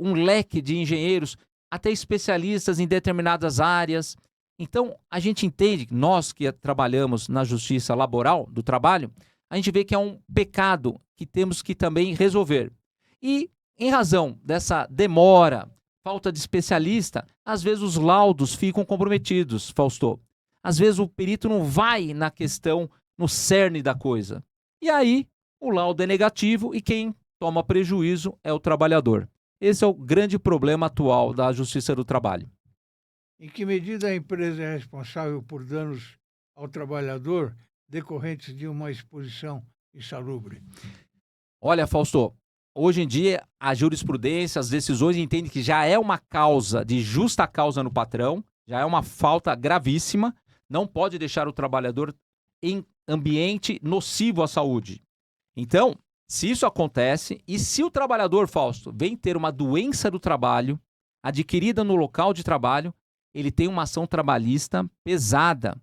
um leque de engenheiros, até especialistas em determinadas áreas. Então, a gente entende, nós que trabalhamos na justiça laboral do trabalho, a gente vê que é um pecado que temos que também resolver. E, em razão dessa demora, falta de especialista, às vezes os laudos ficam comprometidos, Fausto. Às vezes o perito não vai na questão, no cerne da coisa. E aí, o laudo é negativo e quem toma prejuízo é o trabalhador. Esse é o grande problema atual da Justiça do Trabalho.
Em que medida a empresa é responsável por danos ao trabalhador decorrentes de uma exposição insalubre?
Olha, Fausto, hoje em dia a jurisprudência, as decisões entendem que já é uma causa de justa causa no patrão, já é uma falta gravíssima, não pode deixar o trabalhador em ambiente nocivo à saúde. Então, se isso acontece, e se o trabalhador, Fausto, vem ter uma doença do trabalho adquirida no local de trabalho, ele tem uma ação trabalhista pesada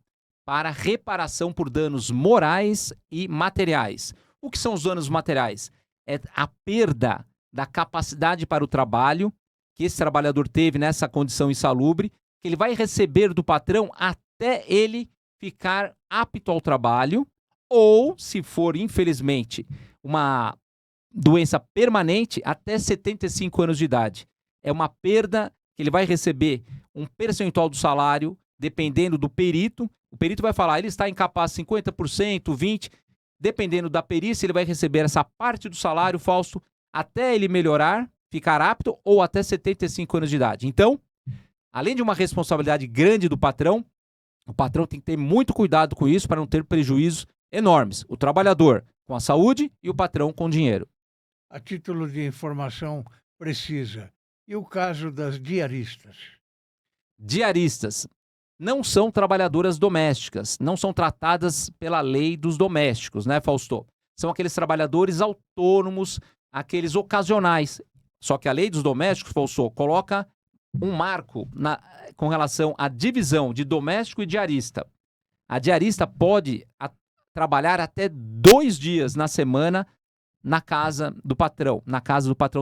para reparação por danos morais e materiais. O que são os danos materiais? É a perda da capacidade para o trabalho que esse trabalhador teve nessa condição insalubre, que ele vai receber do patrão até ele ficar apto ao trabalho, ou, se for, infelizmente, uma doença permanente, até 75 anos de idade. É uma perda que ele vai receber um percentual do salário, dependendo do perito. O perito vai falar, ele está incapaz 50%, 20%. Dependendo da perícia, ele vai receber essa parte do salário, Fausto, até ele melhorar, ficar apto, ou até 75 anos de idade. Então, além de uma responsabilidade grande do patrão, o patrão tem que ter muito cuidado com isso para não ter prejuízos enormes. O trabalhador com a saúde e o patrão com dinheiro.
A título de informação precisa, e o caso das diaristas?
Diaristas não são trabalhadoras domésticas, não são tratadas pela lei dos domésticos, né, Fausto? São aqueles trabalhadores autônomos, aqueles ocasionais. Só que a lei dos domésticos, Fausto, coloca um marco com relação à divisão de doméstico e diarista. A diarista pode trabalhar até 2 dias na semana na casa do patrão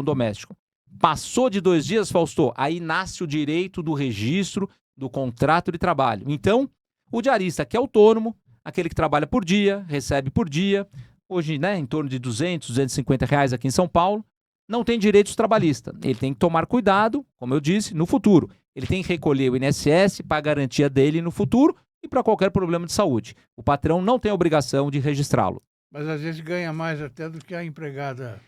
doméstico. Passou de 2 dias, Fausto, aí nasce o direito do registro do contrato de trabalho. Então, o diarista que é autônomo, aquele que trabalha por dia, recebe por dia, hoje, né, em torno de 200, 250 reais aqui em São Paulo, não tem direitos trabalhistas. Ele tem que tomar cuidado, como eu disse, no futuro. Ele tem que recolher o INSS para a garantia dele no futuro e para qualquer problema de saúde. O patrão não tem a obrigação de registrá-lo.
Mas às vezes ganha mais até do que a empregada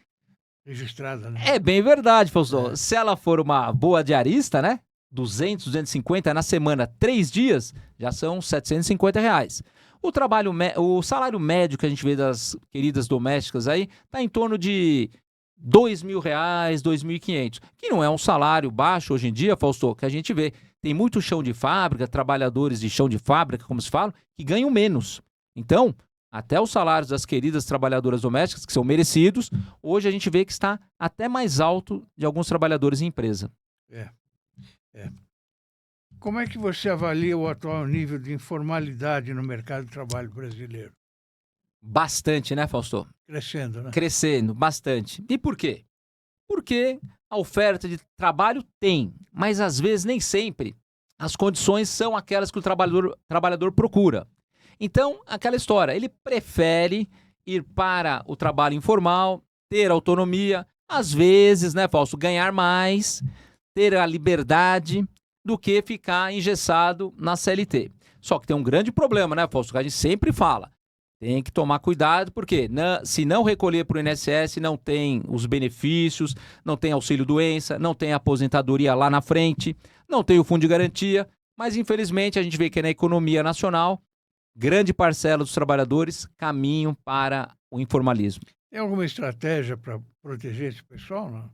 registrada, né?
É bem verdade, Fausto. Se ela for uma boa diarista, né? 200, 250 na semana, 3 dias, já são 750 reais. O salário médio que a gente vê das queridas domésticas aí está em torno de R$ 2.000, 2.500, que não é um salário baixo hoje em dia, Fausto, que a gente vê. Tem muito chão de fábrica, trabalhadores de chão de fábrica, como se fala, que ganham menos. Então, até os salários das queridas trabalhadoras domésticas, que são merecidos, hoje a gente vê que está até mais alto de alguns trabalhadores em empresa.
É. Como é que você avalia o atual nível de informalidade no mercado de trabalho brasileiro?
Bastante, né, Fausto?
Crescendo, né?
Crescendo, bastante. E por quê? Porque a oferta de trabalho tem, mas às vezes nem sempre as condições são aquelas que o trabalhador procura. Então, aquela história, ele prefere ir para o trabalho informal, ter autonomia, às vezes, né, Fausto, ganhar mais, ter a liberdade, do que ficar engessado na CLT. Só que tem um grande problema, né, Fausto, que a gente sempre fala. Tem que tomar cuidado, porque se não recolher para o INSS, não tem os benefícios, não tem auxílio-doença, não tem aposentadoria lá na frente, não tem o fundo de garantia, mas infelizmente a gente vê que na economia nacional, grande parcela dos trabalhadores caminham para o informalismo.
Tem alguma estratégia para proteger esse pessoal, não?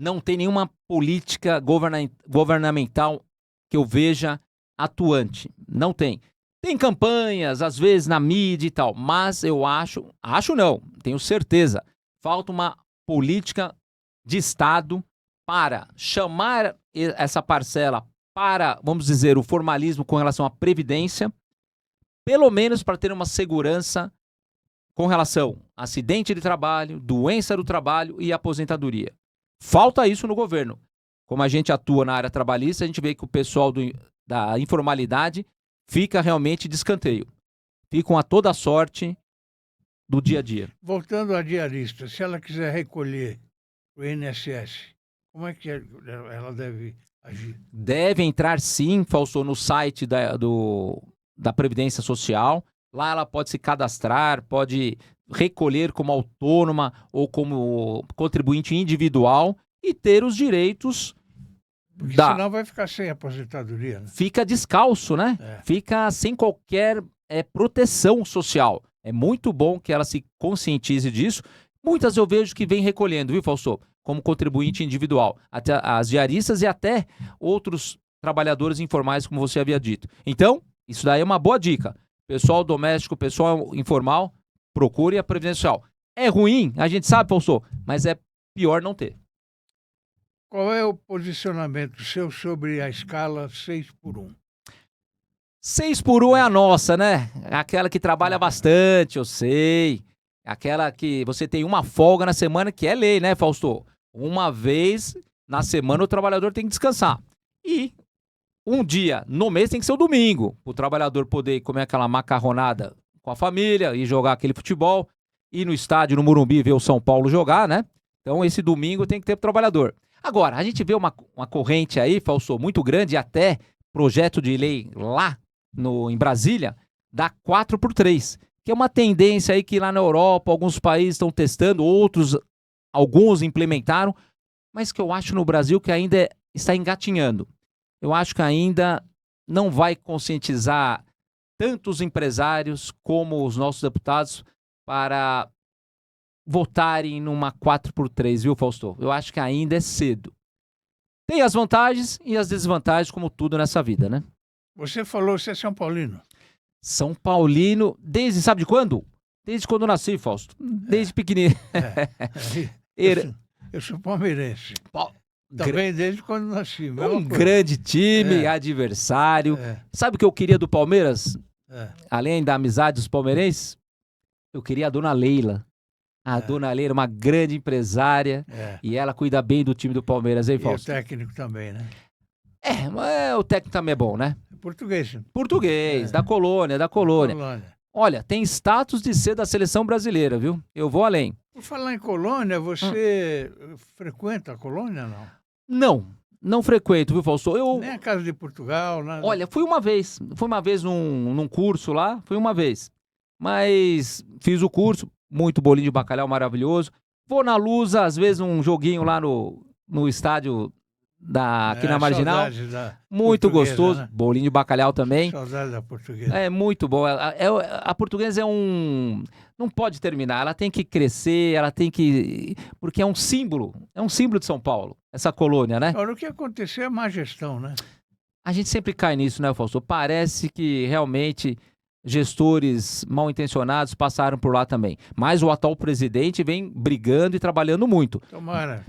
Não tem nenhuma política governamental que eu veja atuante. Não tem. Tem campanhas, às vezes, na mídia e tal, mas eu acho não, tenho certeza, falta uma política de Estado para chamar essa parcela para, vamos dizer, o formalismo com relação à previdência, pelo menos para ter uma segurança com relação a acidente de trabalho, doença do trabalho e aposentadoria. Falta isso no governo. Como a gente atua na área trabalhista, a gente vê que o pessoal da informalidade fica realmente de escanteio. Ficam a toda sorte do dia a dia.
Voltando à diarista, se ela quiser recolher o INSS, como é que ela deve agir?
Deve entrar sim, Fausto, no site da Previdência Social. Lá ela pode se cadastrar, pode recolher como autônoma ou como contribuinte individual e ter os direitos.
Porque senão vai ficar sem aposentadoria, né?
Fica descalço, né? Fica sem qualquer proteção social. É muito bom que ela se conscientize disso. Muitas eu vejo que vem recolhendo, viu, Fausto? Como contribuinte individual. Até as diaristas e até outros trabalhadores informais, como você havia dito. Então, isso daí é uma boa dica. Pessoal doméstico, pessoal informal, procure a Previdência Social. É ruim, a gente sabe, Fausto, mas é pior não ter.
Qual é o posicionamento seu sobre a escala 6x1?
6x1 é a nossa, né? Aquela que trabalha bastante, eu sei. Aquela que você tem uma folga na semana, que é lei, né, Fausto? Uma vez na semana o trabalhador tem que descansar. E um dia no mês tem que ser o domingo. O trabalhador poder comer aquela macarronada com a família e jogar aquele futebol. Ir no estádio, no Morumbi, ver o São Paulo jogar, né? Então esse domingo tem que ter pro trabalhador. Agora, a gente vê uma corrente aí, Fausto, muito grande, até projeto de lei lá em Brasília, da 4x3, que é uma tendência aí que lá na Europa, alguns países estão testando, alguns implementaram, mas que eu acho no Brasil que ainda está engatinhando. Eu acho que ainda não vai conscientizar tanto os empresários como os nossos deputados para votarem numa 4x3, viu, Fausto? Eu acho que ainda é cedo. Tem as vantagens e as desvantagens, como tudo nessa vida, né?
Você falou que você é São Paulino.
São Paulino, desde, sabe de quando? Desde quando eu nasci, Fausto. Desde pequenininho.
Eu sou palmeirense. Também desde quando nasci.
Grande time, adversário. Sabe o que eu queria do Palmeiras? Além da amizade dos palmeirenses? Eu queria a dona Leila. A dona Leila é uma grande empresária e ela cuida bem do time do Palmeiras, hein, Fausto?
E o técnico também, né?
Mas o técnico também é bom, né?
Português.
Português, da colônia. Olha, tem status de ser da seleção brasileira, viu? Eu vou além.
Por falar em colônia, você frequenta a colônia, não?
Não frequento, viu, Fausto?
Nem a Casa de Portugal, nada?
Olha, fui uma vez num curso lá, fui uma vez. Mas fiz o curso, muito bolinho de bacalhau maravilhoso. Vou na Lusa, às vezes um joguinho lá no estádio aqui na Marginal.
Saudade da
Muito
Portuguesa,
gostoso,
né?
bolinho de bacalhau também.
Saudade da Portuguesa.
É muito bom. A Portuguesa não pode terminar, ela tem que crescer, ela tem que... Porque é um símbolo de São Paulo, essa colônia, né?
Agora, o que aconteceu é má gestão, né?
A gente sempre cai nisso, né, Fausto? Parece que realmente gestores mal intencionados passaram por lá também. Mas o atual presidente vem brigando e trabalhando muito.
Tomara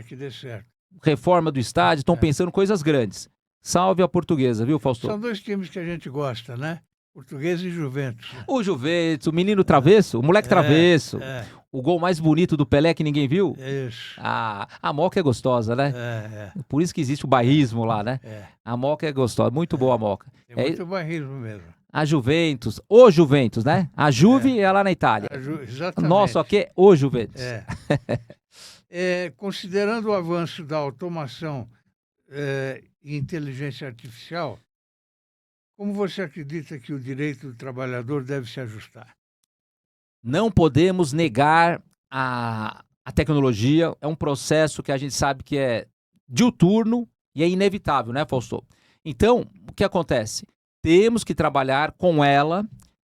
que dê certo.
Reforma do estádio, estão pensando coisas grandes. Salve a Portuguesa, viu, Fausto?
São dois times que a gente gosta, né? Portuguesa e Juventus.
O Juventus, o menino travesso, o moleque travesso.
É,
O gol mais bonito do Pelé que ninguém viu.
isso.
A Moca é gostosa, né?
É.
Por isso que existe o bairrismo lá, né? A Moca é gostosa, muito boa a Moca.
Tem muito bairrismo mesmo.
A Juventus, o Juventus, né? A Juve é lá na Itália.
Exatamente.
Nosso aqui é o Juventus.
Considerando o avanço da automação e inteligência artificial, como você acredita que o direito do trabalhador deve se ajustar?
Não podemos negar a tecnologia, é um processo que a gente sabe que é diuturno e é inevitável, né, Fausto? Então, o que acontece? Temos que trabalhar com ela,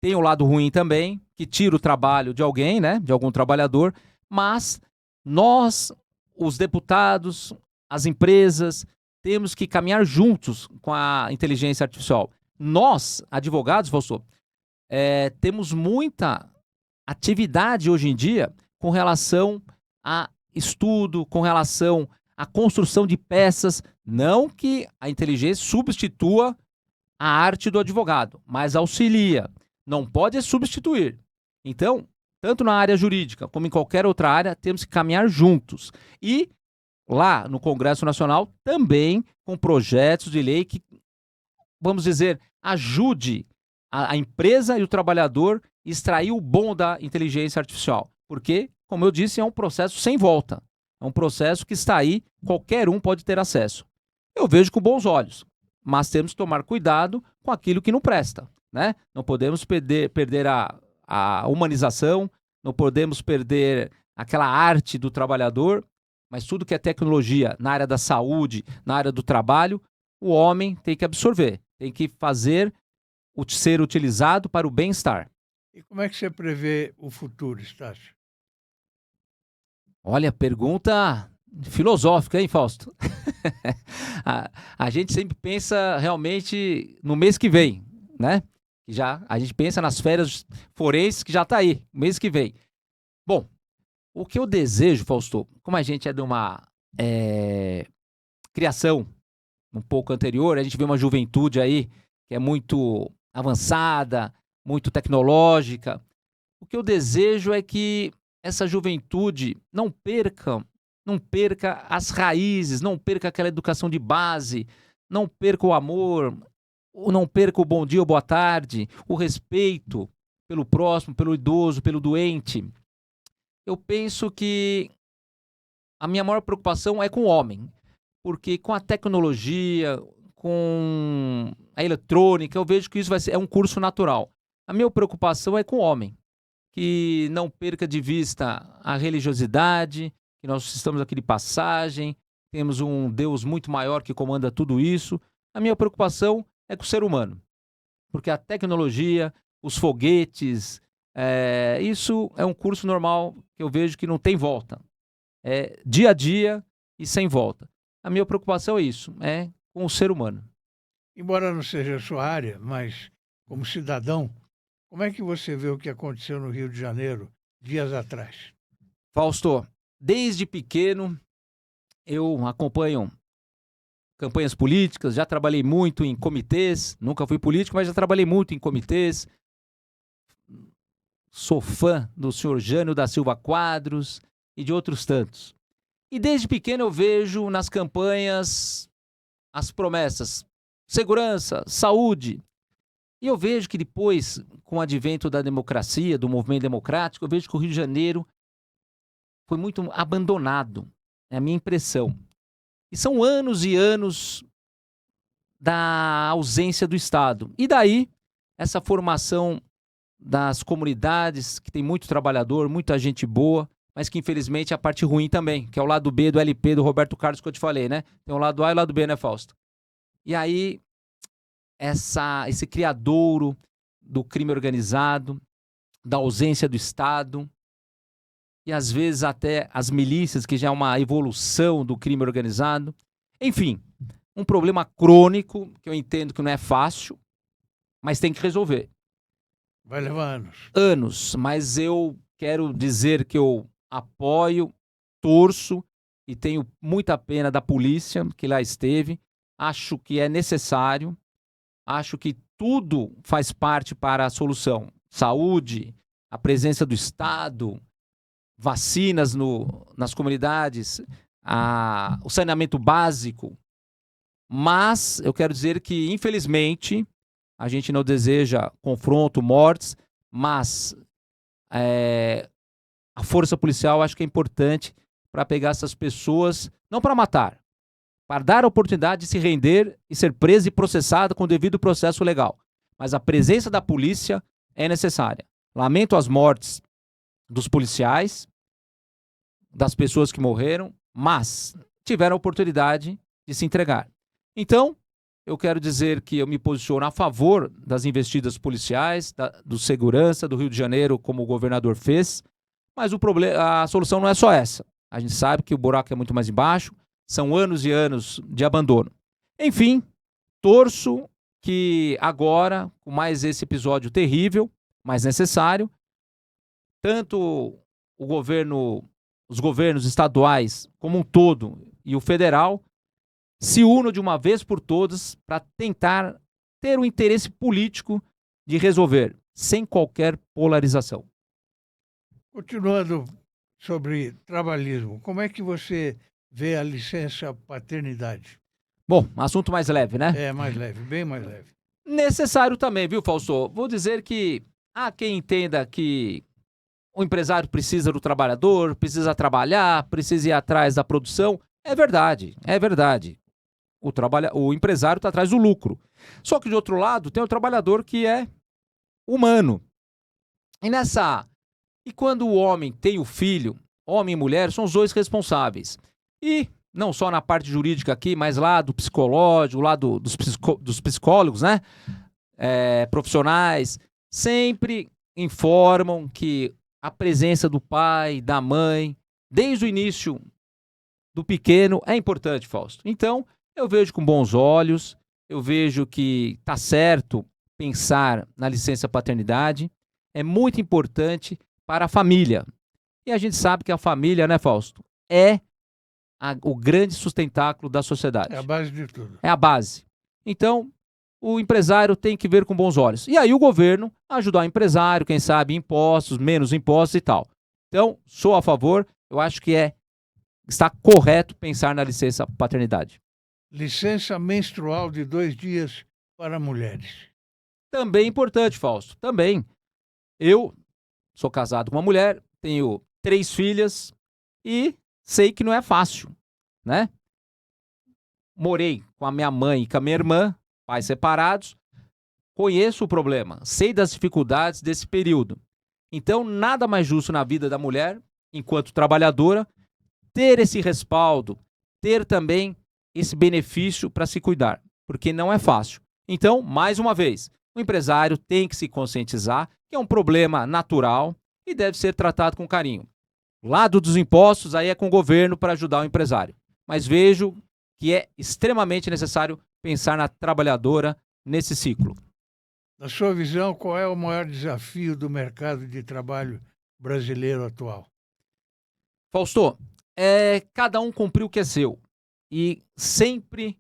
tem o lado ruim também, que tira o trabalho de alguém, né, de algum trabalhador, mas nós, os deputados, as empresas, temos que caminhar juntos com a inteligência artificial. Nós, advogados, Fausto, temos muita atividade hoje em dia com relação a estudo, com relação à construção de peças. Não que a inteligência substitua a arte do advogado, mas auxilia. Não pode substituir. Então, tanto na área jurídica como em qualquer outra área, temos que caminhar juntos. E lá no Congresso Nacional também com projetos de lei que, vamos dizer, ajude a empresa e o trabalhador a extrair o bom da inteligência artificial. Porque, como eu disse, é um processo sem volta. É um processo que está aí, qualquer um pode ter acesso. Eu vejo com bons olhos, mas temos que tomar cuidado com aquilo que não presta, né? Não podemos perder a humanização, não podemos perder aquela arte do trabalhador, mas tudo que é tecnologia na área da saúde, na área do trabalho, o homem tem que absorver, tem que fazer ser utilizado para o bem-estar.
E como é que você prevê o futuro, Estácio?
Olha, pergunta filosófica, hein, Fausto? a gente sempre pensa realmente no mês que vem, né? A gente pensa nas férias forenses que já está aí, mês que vem. Bom, o que eu desejo, Fausto, como a gente é de uma criação um pouco anterior, a gente vê uma juventude aí que é muito avançada, muito tecnológica. O que eu desejo é que essa juventude não perca as raízes, não perca aquela educação de base, não perca o amor, não perca o bom dia ou boa tarde, o respeito pelo próximo, pelo idoso, pelo doente. Eu penso que a minha maior preocupação é com o homem, porque com a tecnologia, com a eletrônica, eu vejo que isso é um curso natural. A minha preocupação é com o homem, que não perca de vista a religiosidade, que nós estamos aqui de passagem, temos um Deus muito maior que comanda tudo isso. A minha preocupação é com o ser humano, porque a tecnologia, os foguetes, isso é um curso normal que eu vejo que não tem volta. É dia a dia e sem volta. A minha preocupação é isso, é com o ser humano.
Embora não seja a sua área, mas como cidadão, como é que você vê o que aconteceu no Rio de Janeiro dias atrás?
Fausto, desde pequeno eu acompanho campanhas políticas, já trabalhei muito em comitês, nunca fui político, mas já trabalhei muito em comitês. Sou fã do senhor Jânio da Silva Quadros e de outros tantos. E desde pequeno eu vejo nas campanhas as promessas: segurança, saúde. E eu vejo que depois, com o advento da democracia, do movimento democrático, eu vejo que o Rio de Janeiro foi muito abandonado. É a minha impressão. E são anos e anos da ausência do Estado. E daí, essa formação das comunidades, que tem muito trabalhador, muita gente boa, mas que infelizmente é a parte ruim também, que é o lado B do LP do Roberto Carlos que eu te falei, né? Tem o lado A e o lado B, né, Fausto? E aí, esse criadouro do crime organizado, da ausência do Estado, e às vezes até as milícias, que já é uma evolução do crime organizado. Enfim, um problema crônico, que eu entendo que não é fácil, mas tem que resolver.
Vai levar anos.
Anos, mas eu quero dizer que eu apoio, torço e tenho muita pena da polícia que lá esteve. Acho que é necessário, acho que tudo faz parte para a solução. Saúde, a presença do Estado, vacinas nas comunidades, o saneamento básico. Mas eu quero dizer que, infelizmente, a gente não deseja confronto, mortes, mas a força policial acho que é importante para pegar essas pessoas, não para matar, para dar a oportunidade de se render e ser preso e processado com o devido processo legal. Mas a presença da polícia é necessária. Lamento as mortes dos policiais, das pessoas que morreram, mas tiveram a oportunidade de se entregar. Então, eu quero dizer que eu me posiciono a favor das investidas policiais, do segurança do Rio de Janeiro, como o governador fez, mas a solução não é só essa. A gente sabe que o buraco é muito mais embaixo, são anos e anos de abandono. Enfim, torço que agora, com mais esse episódio terrível, mas necessário, tanto os governos estaduais como um todo e o federal se unam de uma vez por todas para tentar ter o interesse político de resolver, sem qualquer polarização.
Continuando sobre trabalhismo, como é que você vê a licença paternidade?
Bom, assunto mais leve, né?
É mais leve, bem mais leve.
Necessário também, viu, Fausto? Vou dizer que há quem entenda que o empresário precisa do trabalhador, precisa trabalhar, precisa ir atrás da produção. É verdade, é verdade. O empresário está atrás do lucro. Só que, de outro lado, tem o trabalhador que é humano. E quando o homem tem o filho, homem e mulher, são os dois responsáveis. E não só na parte jurídica aqui, mas lá do psicológico, lá dos psicólogos, né? Profissionais, sempre informam que a presença do pai, da mãe, desde o início do pequeno, é importante, Fausto. Então, eu vejo com bons olhos, eu vejo que está certo pensar na licença paternidade, é muito importante para a família. E a gente sabe que a família, né, Fausto, é o grande sustentáculo da sociedade.
É a base de tudo.
É a base. Então, o empresário tem que ver com bons olhos. E aí o governo ajudar o empresário, quem sabe impostos, menos impostos e tal. Então, sou a favor, eu acho que está correto pensar na licença paternidade.
Licença menstrual de 2 dias para mulheres.
Também importante, Fausto. Também. Eu sou casado com uma mulher, tenho 3 filhas e sei que não é fácil, né? Morei com a minha mãe e com a minha irmã, pais separados. Conheço o problema, sei das dificuldades desse período. Então, nada mais justo na vida da mulher, enquanto trabalhadora, ter esse respaldo, ter também esse benefício para se cuidar, porque não é fácil. Então, mais uma vez, o empresário tem que se conscientizar que é um problema natural e deve ser tratado com carinho. O lado dos impostos aí é com o governo para ajudar o empresário. Mas vejo que é extremamente necessário pensar na trabalhadora nesse ciclo.
Na sua visão, qual é o maior desafio do mercado de trabalho brasileiro atual?
Fausto, é cada um cumprir o que é seu. E sempre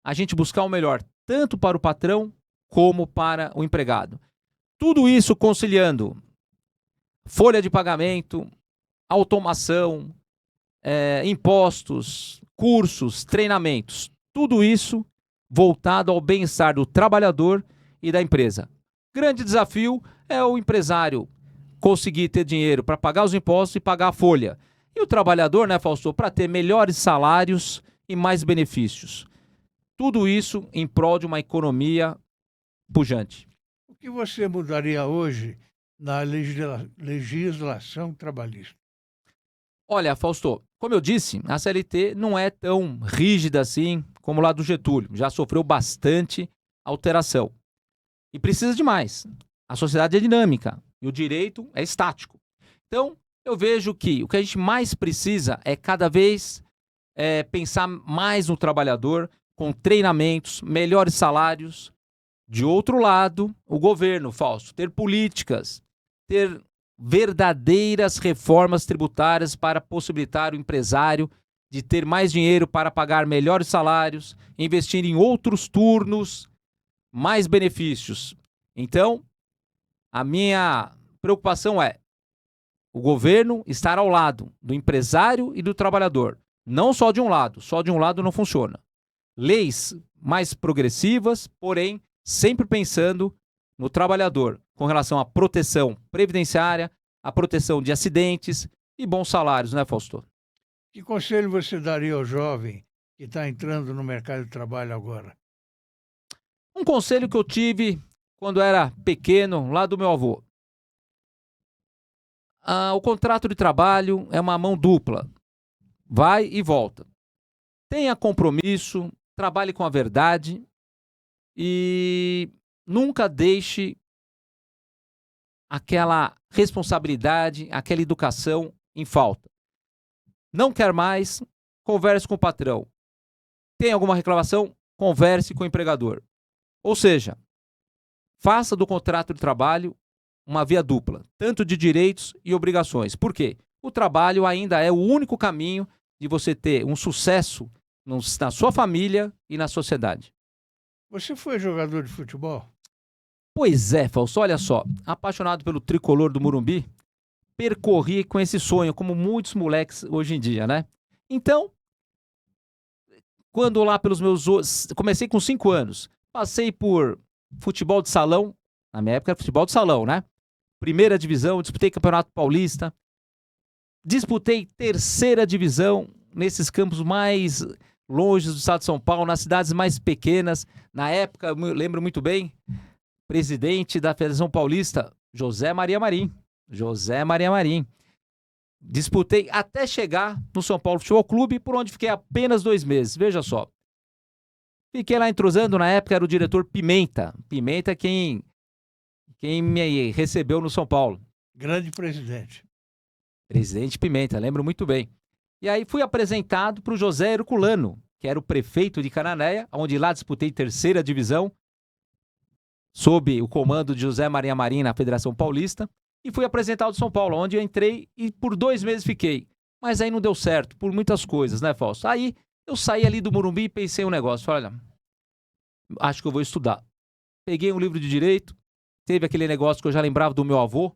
a gente buscar o melhor, tanto para o patrão como para o empregado. Tudo isso conciliando folha de pagamento, automação, impostos, cursos, treinamentos. Tudo isso voltado ao bem-estar do trabalhador e da empresa. Grande desafio é o empresário conseguir ter dinheiro para pagar os impostos e pagar a folha. E o trabalhador, né, Fausto, para ter melhores salários e mais benefícios. Tudo isso em prol de uma economia pujante.
O que você mudaria hoje na legislação trabalhista?
Olha, Fausto, como eu disse, a CLT não é tão rígida assim como lá do Getúlio. Já sofreu bastante alteração. E precisa de mais. A sociedade é dinâmica e o direito é estático. Então, eu vejo que o que a gente mais precisa é cada vez pensar mais no trabalhador, com treinamentos, melhores salários. De outro lado, o governo, Fausto, ter políticas, ter verdadeiras reformas tributárias para possibilitar o empresário de ter mais dinheiro para pagar melhores salários, investir em outros turnos, mais benefícios. Então, a minha preocupação é o governo estar ao lado do empresário e do trabalhador. Não só de um lado não funciona. Leis mais progressivas, porém, sempre pensando no trabalhador, com relação à proteção previdenciária, à proteção de acidentes e bons salários, né, Fausto?
Que conselho você daria ao jovem que está entrando no mercado de trabalho agora?
Um conselho que eu tive quando era pequeno, lá do meu avô. O contrato de trabalho é uma mão dupla. Vai e volta. Tenha compromisso, trabalhe com a verdade e nunca deixe aquela responsabilidade, aquela educação em falta. Não quer mais, converse com o patrão. Tem alguma reclamação? Converse com o empregador. Ou seja, faça do contrato de trabalho uma via dupla, tanto de direitos e obrigações. Por quê? O trabalho ainda é o único caminho de você ter um sucesso na sua família e na sociedade.
Você foi jogador de futebol?
Pois é, Fausto, olha só, apaixonado pelo tricolor do Morumbi, percorri com esse sonho, como muitos moleques hoje em dia, né? Então, quando lá comecei com 5 anos, passei por futebol de salão, na minha época era futebol de salão, né? Primeira divisão, disputei Campeonato Paulista, disputei terceira divisão nesses campos mais longe do estado de São Paulo, nas cidades mais pequenas. Na época, eu lembro muito bem, presidente da Federação Paulista, José Maria Marim. Disputei até chegar no São Paulo Futebol Clube, por onde fiquei apenas 2 meses. Veja só. Fiquei lá entrosando, na época era o diretor Pimenta. Pimenta quem me recebeu no São Paulo.
Grande presidente.
Presidente Pimenta, lembro muito bem. E aí fui apresentado para o José Herculano, que era o prefeito de Cananéia, onde lá disputei terceira divisão, sob o comando de José Maria Marim na Federação Paulista, e fui apresentado ao São Paulo, onde eu entrei e por 2 meses fiquei. Mas aí não deu certo, por muitas coisas, né, Fausto? Aí eu saí ali do Morumbi e pensei um negócio, olha, acho que eu vou estudar. Peguei um livro de direito, teve aquele negócio que eu já lembrava do meu avô,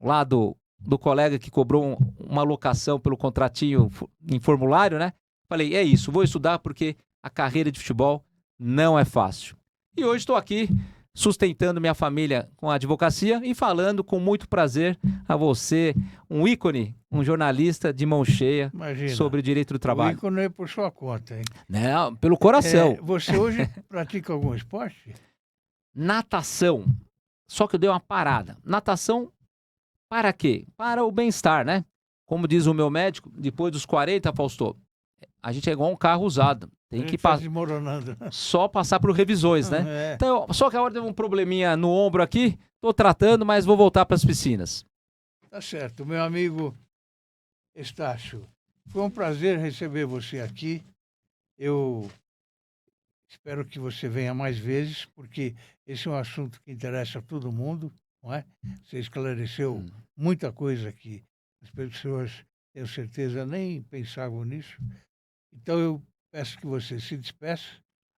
lá do colega que cobrou uma locação pelo contratinho em formulário, né? Falei, é isso, vou estudar porque a carreira de futebol não é fácil. E hoje estou aqui sustentando minha família com a advocacia e falando com muito prazer a você, um ícone, um jornalista de mão cheia.
Imagina,
sobre o direito do trabalho.
O ícone é por sua conta, hein?
Não, pelo coração.
Você hoje pratica algum esporte?
Natação. Só que eu dei uma parada. Natação para quê? Para o bem-estar, né? Como diz o meu médico, depois dos 40, Fausto, a gente é igual um carro usado. Tem que
desmoronando.
Só passar por revisões, né?
É.
Então, só que agora teve um probleminha no ombro aqui, tô tratando, mas vou voltar para as piscinas.
Tá certo. Meu amigo Estácio, foi um prazer receber você aqui. Eu espero que você venha mais vezes, porque esse é um assunto que interessa a todo mundo, não é? Você esclareceu muita coisa que as pessoas, tenho certeza, nem pensavam nisso. Então eu peço que você se despeça,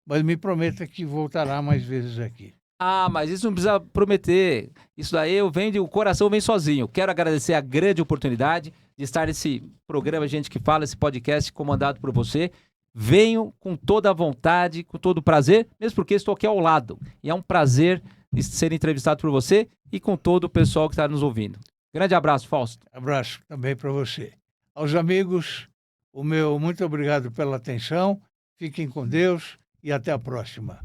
mas me prometa que voltará mais vezes aqui.
Ah, mas isso não precisa prometer. Isso daí o coração vem sozinho. Quero agradecer a grande oportunidade de estar nesse programa Gente que Fala, esse podcast comandado por você. Venho com toda a vontade, com todo o prazer, mesmo porque estou aqui ao lado. E é um prazer ser entrevistado por você e com todo o pessoal que está nos ouvindo. Grande abraço, Fausto.
Abraço também para você. Aos amigos, o meu muito obrigado pela atenção. Fiquem com Deus e até a próxima.